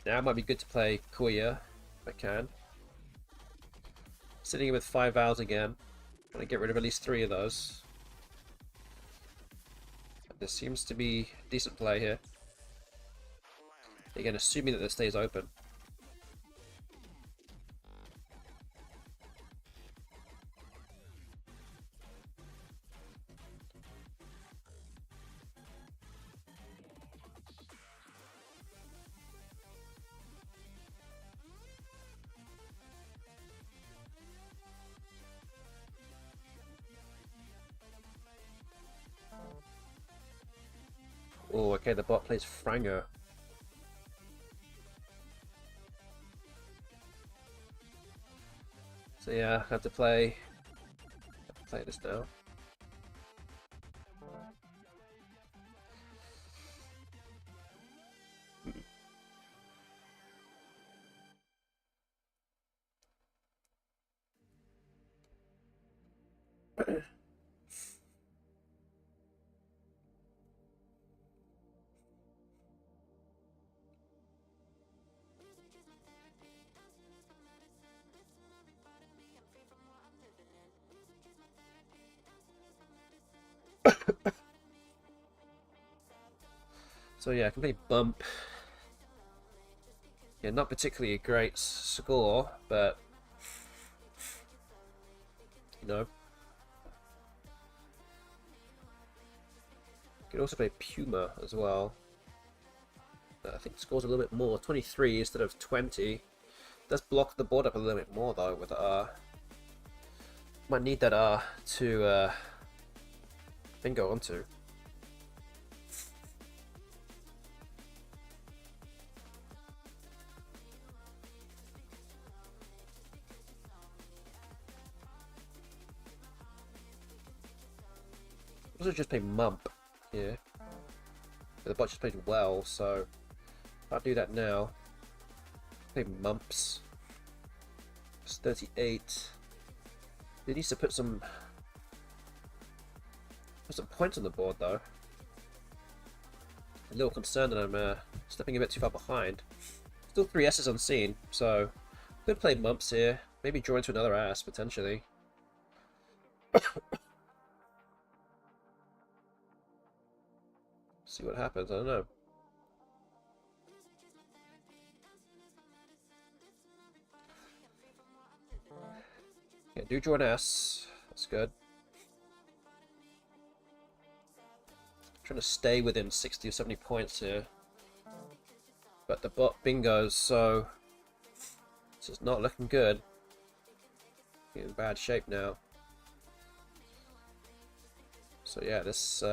Now it might be good to play Kuya if I can. Sitting with 5 vowels again. Trying to get rid of at least 3 of those. There seems to be decent play here. Again, assuming that this stays open. Oh, okay, the bot plays Franger. So yeah, I have to play this now. So yeah, I can play Bump. Yeah, not particularly a great score, but you know. You can also play Puma as well. I think it scores a little bit more, 23 instead of 20. Does block the board up a little bit more though with R. Might need that R to bingo onto. Also just play Mump here. But the bot just played well, so I'll do that now. Play Mumps. It's 38. He needs to put some points on the board though. A little concerned that I'm stepping a bit too far behind. Still 3 S's unseen, so could play Mumps here. Maybe draw into another ass potentially. See what happens. I don't know. Yeah, do draw an S. That's good. Trying to stay within 60 or 70 points here. But the bot bingos, so this is not looking good. In bad shape now. So yeah, this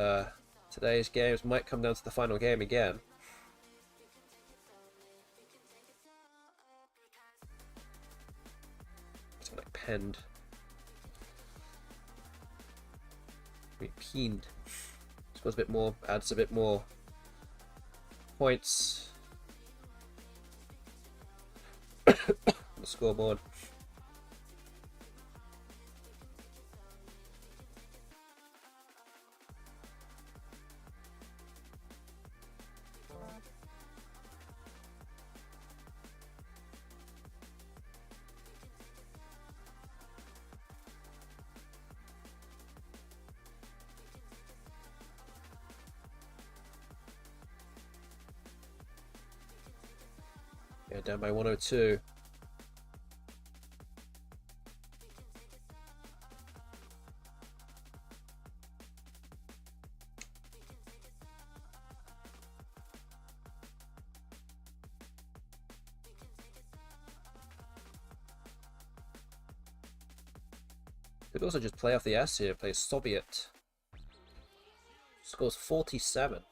today's games might come down to the final game again. It's like penned. Peened. Scores a bit more, adds a bit more points on the scoreboard. Yeah, down by 102. Could also just play off the S here, play Soviet. Scores 47.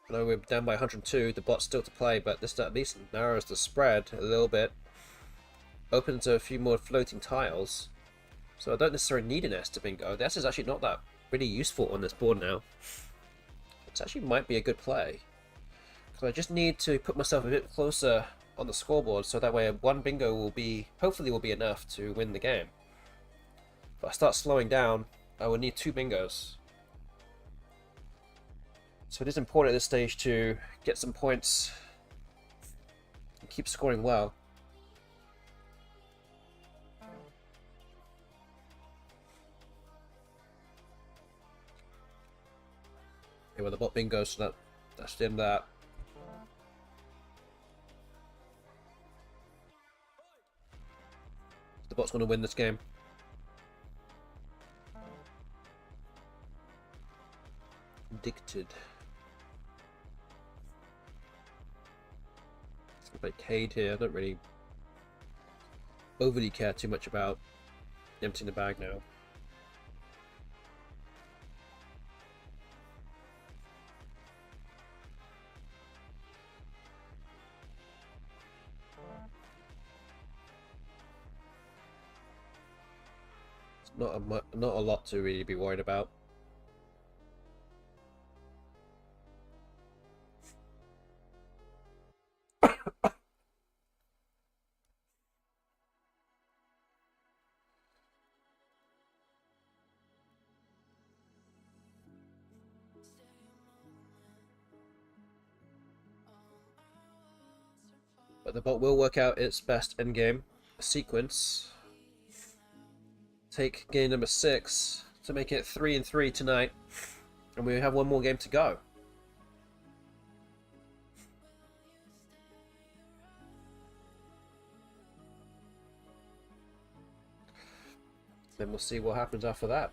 I know we're down by 102, the bot's still to play, but this at least narrows the spread a little bit. Opens a few more floating tiles. So I don't necessarily need an S to bingo. The S is actually not that really useful on this board now. It actually might be a good play. So I just need to put myself a bit closer on the scoreboard, so that way one bingo will be, hopefully will be enough to win the game. If I start slowing down, I will need 2 bingos. So it is important at this stage to get some points and keep scoring well. Okay, well the bot bingo, so that's in that. The bot's going to win this game. Addicted. Play Cade here. I don't really overly care too much about emptying the bag now. It's not a lot to really be worried about. But the bot will work out its best endgame sequence. Take game number 6 to make it 3-3 tonight, and we have one more game to go. Then we'll see what happens after that.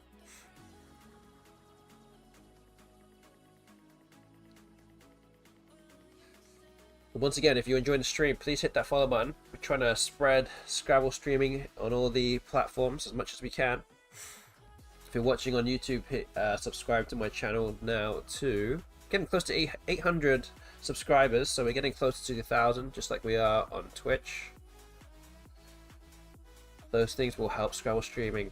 Once again, if you enjoyed the stream, please hit that follow button. We're trying to spread Scrabble streaming on all the platforms as much as we can. If you're watching on YouTube, hit subscribe to my channel now too. Getting close to 800 subscribers, so we're getting close to 1,000, just like we are on Twitch. Those things will help Scrabble streaming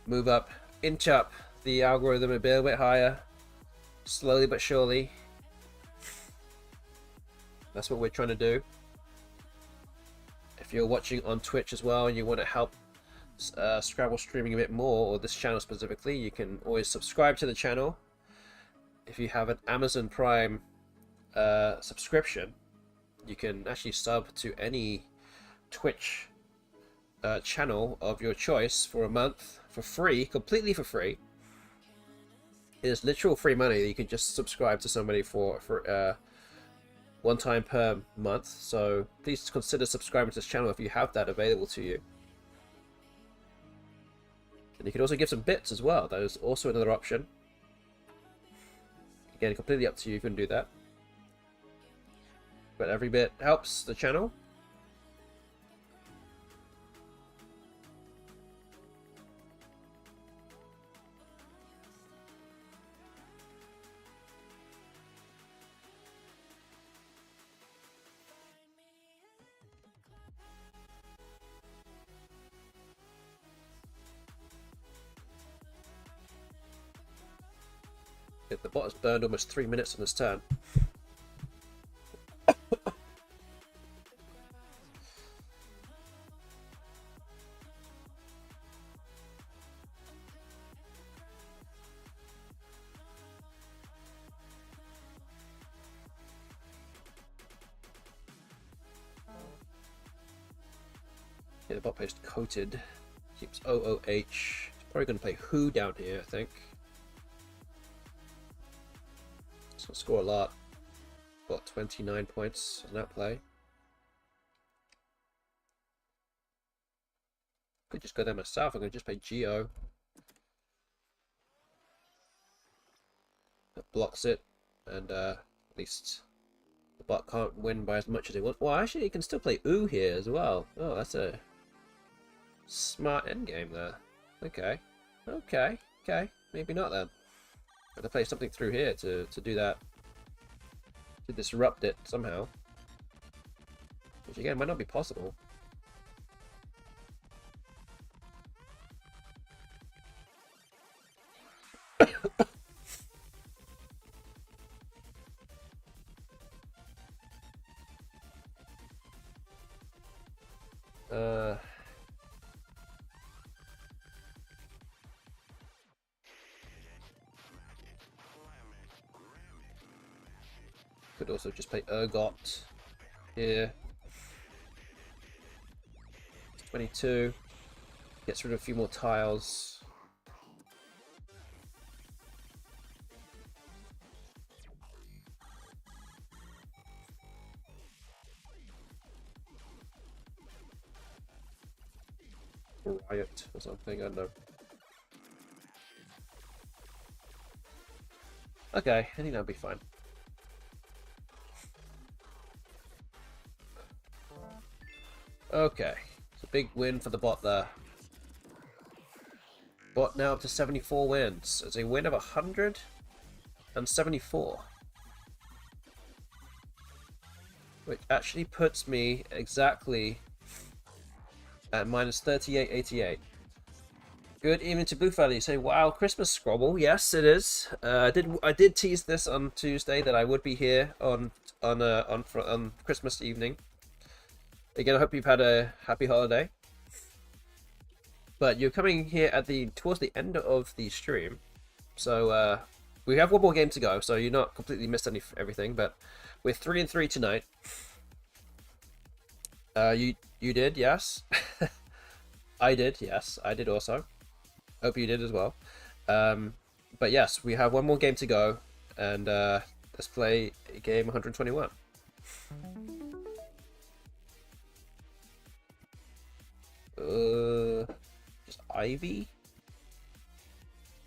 move up, inch up the algorithm a bit higher, slowly but surely. That's what we're trying to do. If you're watching on Twitch as well and you want to help Scrabble streaming a bit more, or this channel specifically, you can always subscribe to the channel. If you have an Amazon Prime subscription, you can actually sub to any Twitch channel of your choice for a month for free, completely for free. It is literal free money that you can just subscribe to somebody for one time per month. So please consider subscribing to this channel if you have that available to you. And you can also give some bits as well. That is also another option. Again, completely up to you if you can do that. But every bit helps the channel. The bot has burned almost 3 minutes on this turn. Yeah, the bot plays coated. Keeps OOH. He's probably going to play Who down here, I think. It's going to score a lot. Got 29 points on that play. Could just go there myself. I'm going to just play Geo. That blocks it, and at least the bot can't win by as much as he wants. Well, actually, he can still play Ooh here as well. Oh, that's a smart endgame there. Okay. Okay. Okay. Maybe not then. I have to play something through here to do that. To disrupt it somehow. Which again might not be possible. Could also just play Ergot here. 22. Gets rid of a few more tiles. Riot or something, I don't know. Okay, I think that'll be fine. Okay, it's a big win for the bot there. Bot now up to 74 wins. It's a win of 174. Which actually puts me exactly at minus 38.88. Good evening to Booth Valley. Say, wow, Christmas Scrabble. Yes, it is. I did tease this on Tuesday that I would be here on Christmas evening. Again, I hope you've had a happy holiday. But you're coming here at towards the end of the stream, so we have one more game to go. So you're not completely missed everything. But we're 3-3 tonight. You did, yes. I did, yes. I did also. Hope you did as well. But yes, we have one more game to go, and let's play game 121. Just Ivy?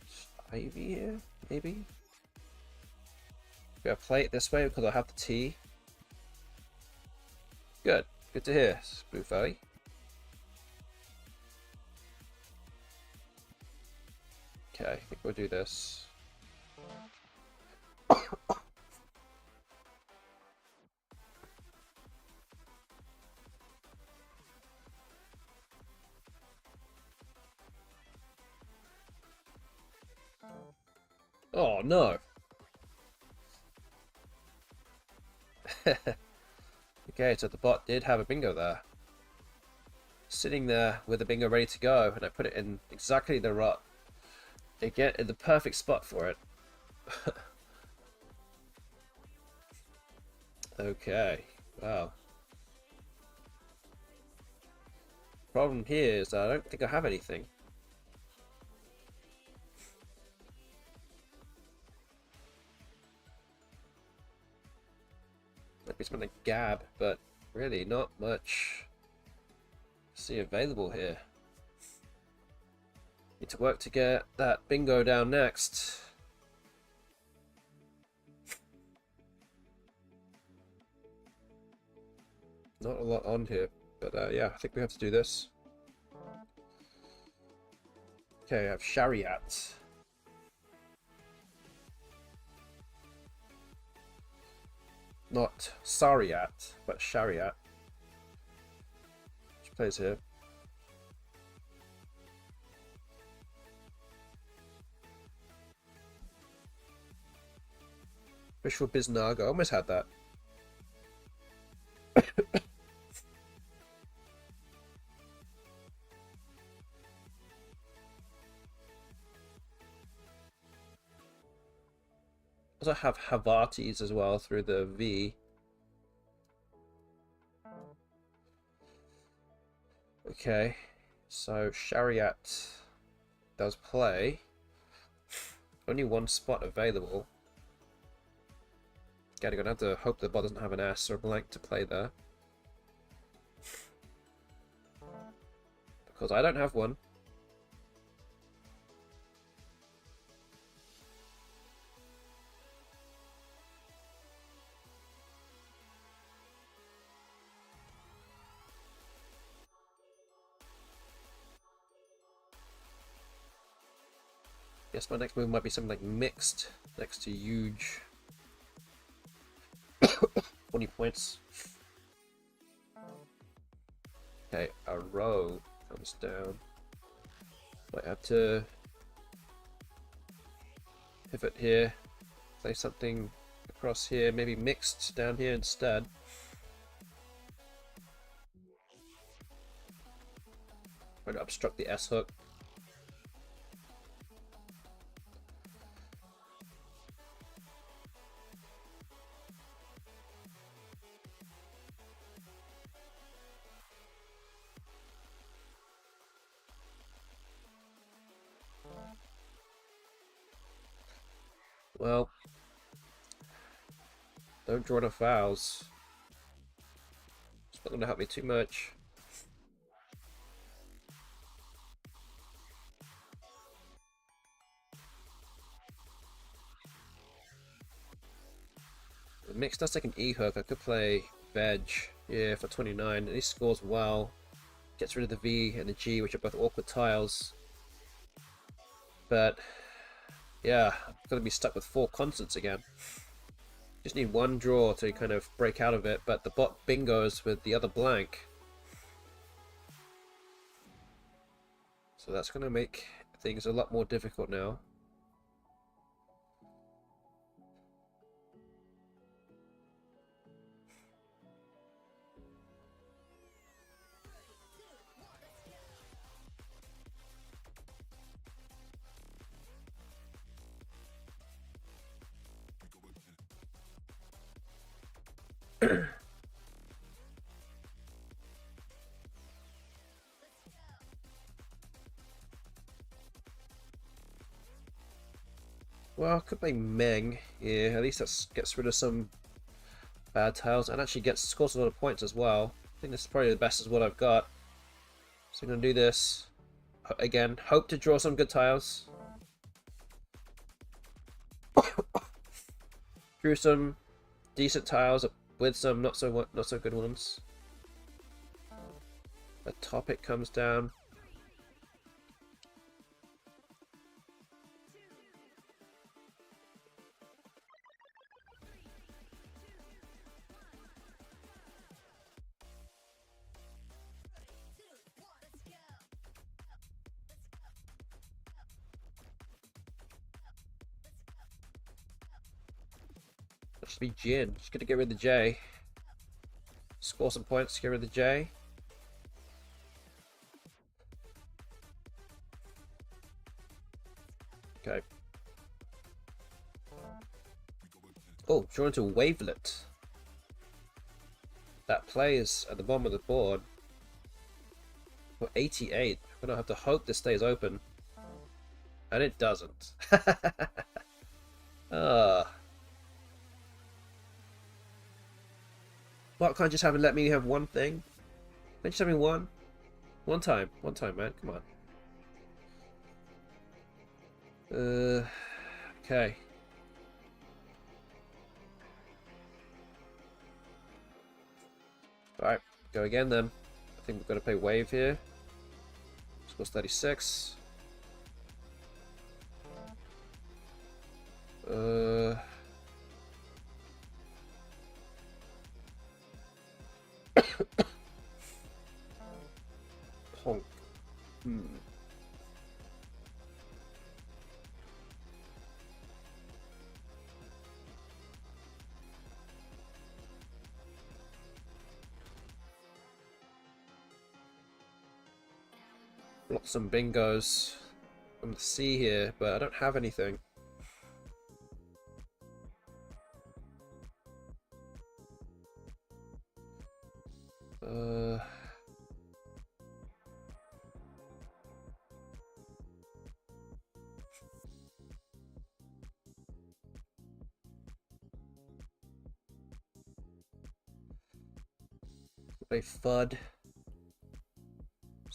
Just Ivy here, maybe? Maybe I play it this way because I have the T. Good. Good to hear, Blue Valley. Okay, I think we'll do this. Oh no! Okay, so the bot did have a bingo there. Sitting there with a bingo ready to go, and I put it in exactly the rut. Again, in the perfect spot for it. Okay, wow. Problem here is that I don't think I have anything. Might be something like Gab, but really not much see available here. Need to work to get that bingo down next. Not a lot on here, but yeah, I think we have to do this. Okay, I have Chariot. Not Sariat, but Chariot. Which plays here. Visual Biznaga, I almost had that. Also have Havatis as well through the V. Okay, so Chariot does play. Only one spot available. Again, I'm gonna have to hope the bot doesn't have an S or a blank to play there. Because I don't have one. Guess my next move might be something like mixed next to huge. 20 points. Okay, a row comes down. Might have to pivot here, play something across here, maybe mixed down here instead. Try to obstruct the S hook. Well, don't draw enough fouls. It's not going to help me too much. The mix does take an E hook. I could play Veg here for 29. And he scores well. Gets rid of the V and the G, which are both awkward tiles. But yeah, I'm going to be stuck with 4 constants again. Just need one draw to kind of break out of it, but the bot bingos with the other blank. So that's going to make things a lot more difficult now. Well, I could play Meng. Yeah, at least that gets rid of some bad tiles and actually scores a lot of points as well. I think this is probably the best as what I've got. So I'm gonna do this. Again, hope to draw some good tiles. Drew some decent tiles with some not so good ones. A topic comes down. That should be Jin. Just gonna get rid of the J. Score some points, get rid of the J. Okay. Oh, drawn into a wavelet. That play is at the bottom of the board. For 88. I'm gonna have to hope this stays open. And it doesn't. What can't just let me have one thing? Can't you just have me one? One time, man. Come on. Okay. Alright, go again then. I think we've got to play wave here. Scores 36. Honk. Block some bingos from the sea here, but I don't have anything. Play FUD.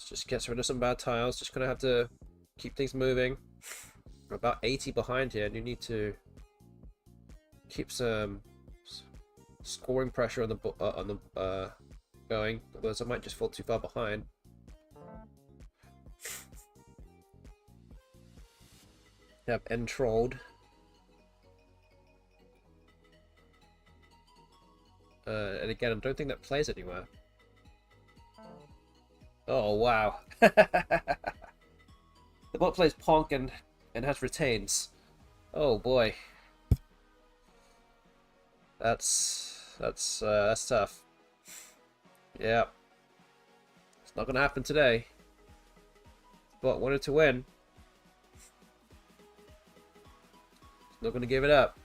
Just gets rid of some bad tiles. Just gonna have to keep things moving. We're about 80 behind here, and you need to keep some scoring pressure on the going. Otherwise, I might just fall too far behind. Have Entrolled. And again, I don't think that plays anywhere. Oh, wow. The bot plays Ponk and has retains. Oh, boy. That's tough. Yeah. It's not going to happen today. Bot wanted to win. Not going to give it up.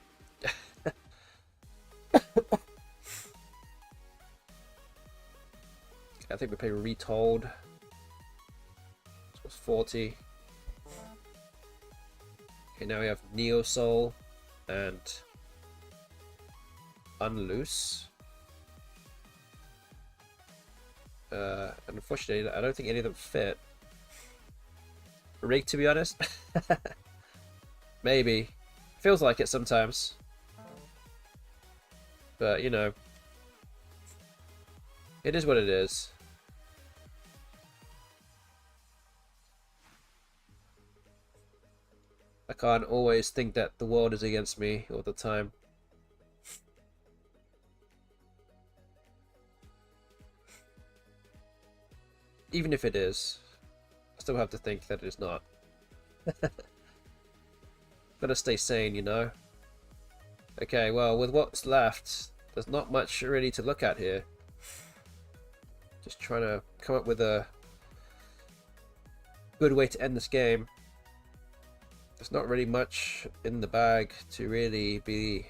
I think we play Retold. This was 40. Okay, now we have Neo Soul and Unloose. And unfortunately, I don't think any of them fit. Rig, to be honest. Maybe. Feels like it sometimes. But, you know. It is what it is. I can't always think that the world is against me all the time. Even if it is, I still have to think that it is not. Gotta stay sane, you know? Okay, well, with what's left, there's not much really to look at here. Just trying to come up with a good way to end this game. There's not really much in the bag to really be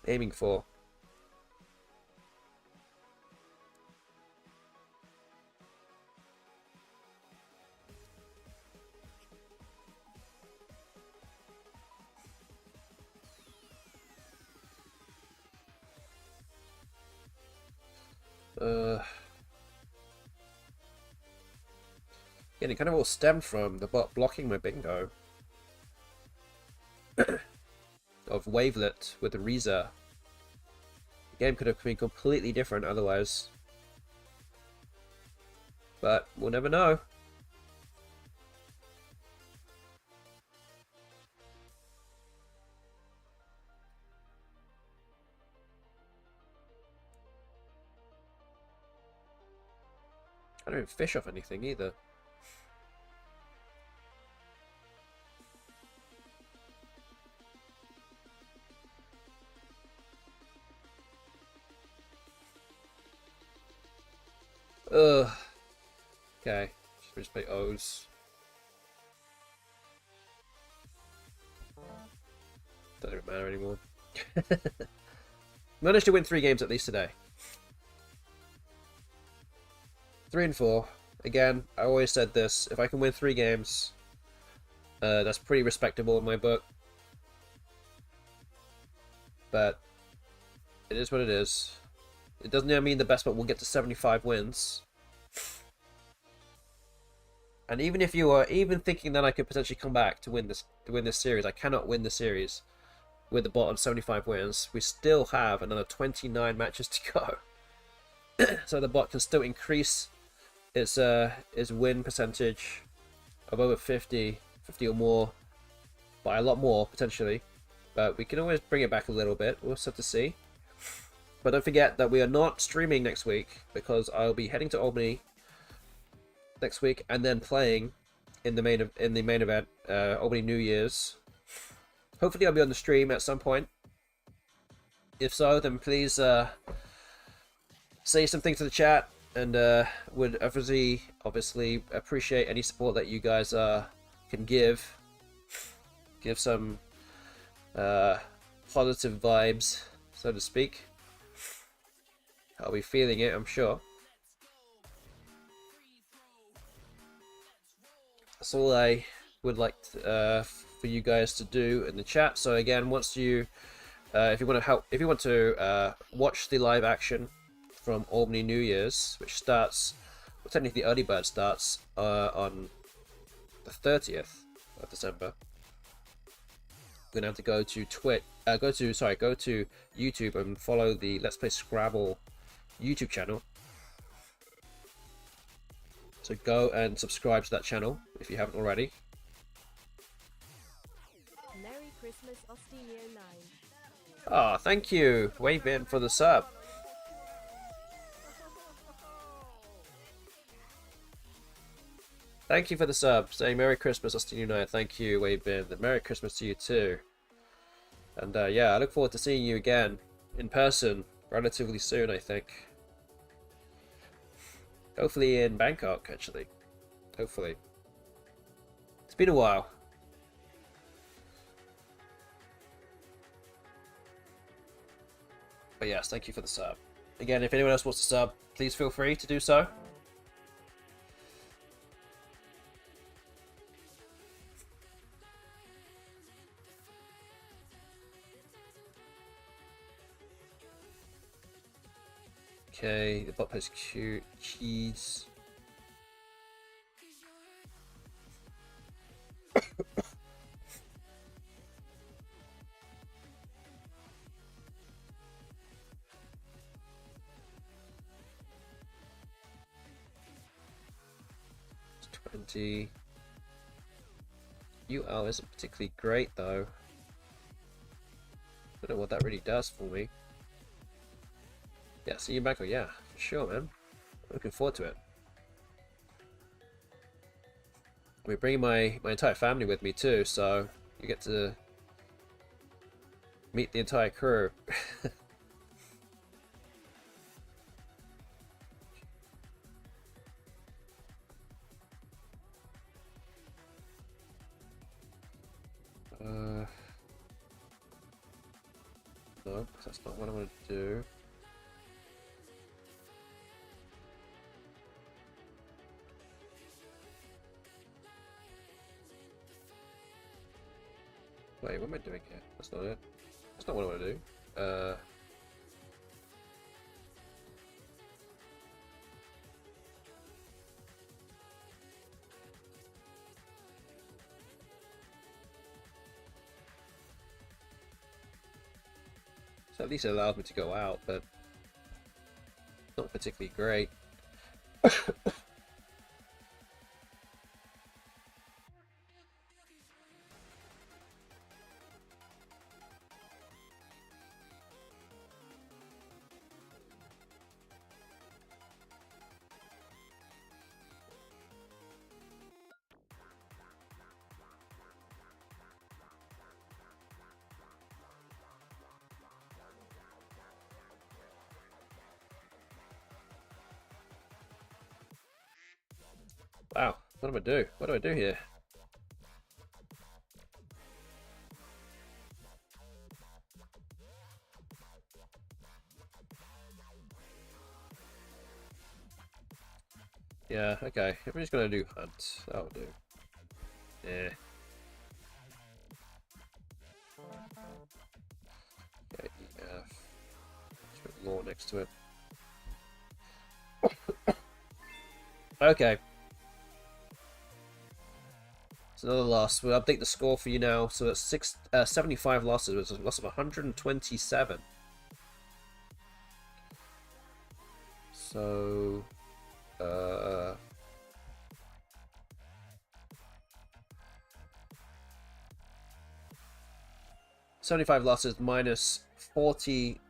aiming for. Yeah, it kind of all stemmed from the bot blocking my bingo of Wavelet with the Reza. The game could have been completely different otherwise. But we'll never know. I don't even fish off anything either. Ugh. Okay. Should we just play O's? Doesn't even matter anymore. Managed to win 3 games at least today. 3 and 4. Again, I always said this. If I can win 3 games, that's pretty respectable in my book. But it is what it is. It doesn't mean the BESTBOT will get to 75 wins. And even if you are even thinking that I could potentially come back to win this series, I cannot win the series with the bot on 75 wins. We still have another 29 matches to go. So the bot can still increase its win percentage of over 50 or more, by a lot more potentially. But we can always bring it back a little bit. We'll have to see. But don't forget that we are not streaming next week because I'll be heading to Albany next week and then playing in the main event, Albany New Year's. Hopefully I'll be on the stream at some point. If so, then please say something to the chat, and would obviously appreciate any support that you guys can give. Give some positive vibes, so to speak. I'll be feeling it, I'm sure. That's all I would like for you guys to do in the chat. So again, once you, if you want to watch the live action from Albany New Year's, which starts, well, technically the early bird starts on the 30th of December. You're gonna have to go to go to YouTube and follow the Let's Play Scrabble YouTube channel. So go and subscribe to that channel if you haven't already. Merry Christmas, Ostinio9. Ah, thank you, Wavin, for the sub. Thank you for the sub, saying Merry Christmas, Ostinio9. Thank you, Wavin. Merry Christmas to you too. And yeah, I look forward to seeing you again in person relatively soon, I think. Hopefully in Bangkok, actually. Hopefully. It's been a while. But yes, thank you for the sub. Again, if anyone else wants to sub, please feel free to do so. Okay, the bot plays cute cheese. It's 20. UL isn't particularly great though. I don't know what that really does for me. Yeah, see you back. Yeah, for sure, man. Looking forward to it. We're bringing my entire family with me too, so you get to meet the entire crew. No, that's not what I want to do. Wait, what am I doing here? That's not it. That's not what I want to do. So at least it allows me to go out, but not particularly great. Wow, what do I do? What do I do here? Yeah, okay. We're just gonna do hunt. That'll do. Yeah. Okay, just put law next to it. Okay. It's another loss. We'll update the score for you now. So it's 75 losses. It was a loss of 127. So, 75 losses minus 40,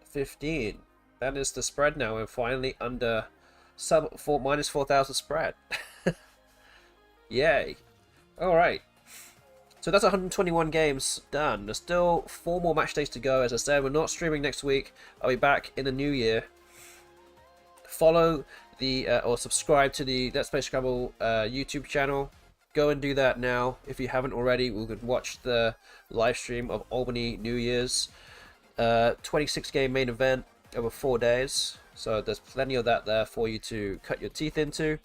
15. That is the spread now. We're finally under minus 4,000 spread. Yay. Alright. So that's 121 games done. There's still 4 more match days to go. As I said, we're not streaming next week. I'll be back in the new year. Follow the or subscribe to the Let's Play Scrabble YouTube channel. Go and do that now if you haven't already. We could watch the live stream of Albany New Year's 26 game main event over 4 days. So there's plenty of that there for you to cut your teeth into.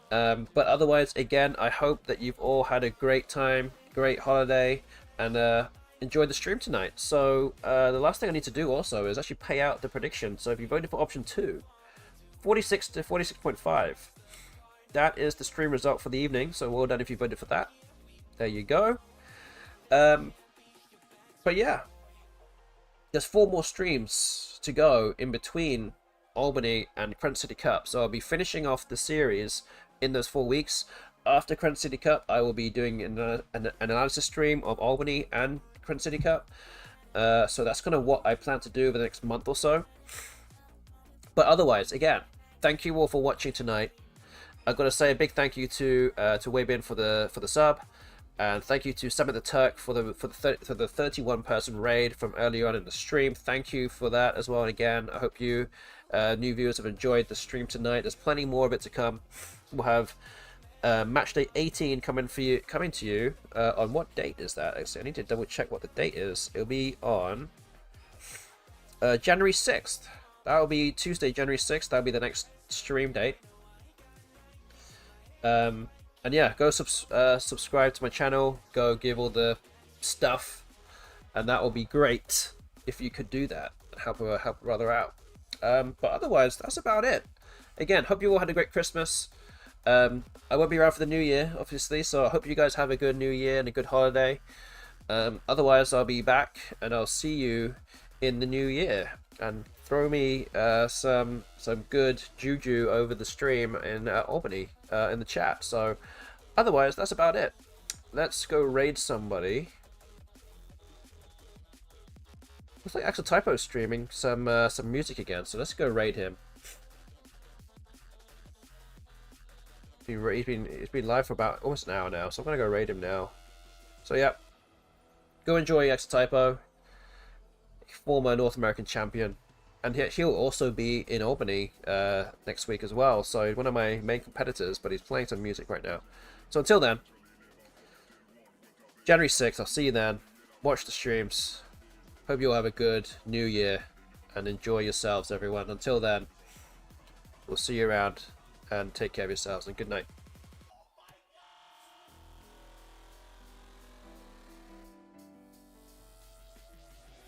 But otherwise, again, I hope that you've all had a great time, great holiday, and enjoyed the stream tonight. So the last thing I need to do also is actually pay out the prediction. So if you voted for option 2, 46 to 46.5. That is the stream result for the evening. So well done if you voted for that. There you go. But yeah, there's 4 more streams to go in between Albany and Crescent City Cup. So I'll be finishing off the series in those 4 weeks. After Crescent City Cup, I will be doing an analysis stream of Albany and Crescent City Cup. So that's kind of what I plan to do over the next month or so. But otherwise, again, thank you all for watching tonight. I've got to say a big thank you to Weibin for the sub, and thank you to Summit the Turk for the 31 person raid from earlier on in the stream. Thank you for that as well. And again, I hope you new viewers have enjoyed the stream tonight. There's plenty more of it to come. We'll have match day 18 coming to you on what date is that? Actually, I need to double check what the date is. It'll be on January 6th. That will be Tuesday, January 6th. That'll be the next stream date. And yeah, go subscribe to my channel. Go give all the stuff, and that will be great if you could do that. Help a brother out. But otherwise, that's about it. Again, hope you all had a great Christmas. I won't be around for the new year, obviously, so I hope you guys have a good new year and a good holiday. Otherwise, I'll be back, and I'll see you in the new year. And throw me some good juju over the stream in Albany in the chat. So otherwise, that's about it. Let's go raid somebody. Looks like Axel Typo streaming some music again. So let's go raid him. He's been live for about almost an hour now, so I'm gonna go raid him now. So yeah, go enjoy Axel Typo, former North American champion. And he'll also be in Albany next week as well. So he's one of my main competitors, but he's playing some music right now. So until then, January 6th, I'll see you then. Watch the streams. Hope you all have a good new year and enjoy yourselves, everyone. Until then, we'll see you around and take care of yourselves and good night.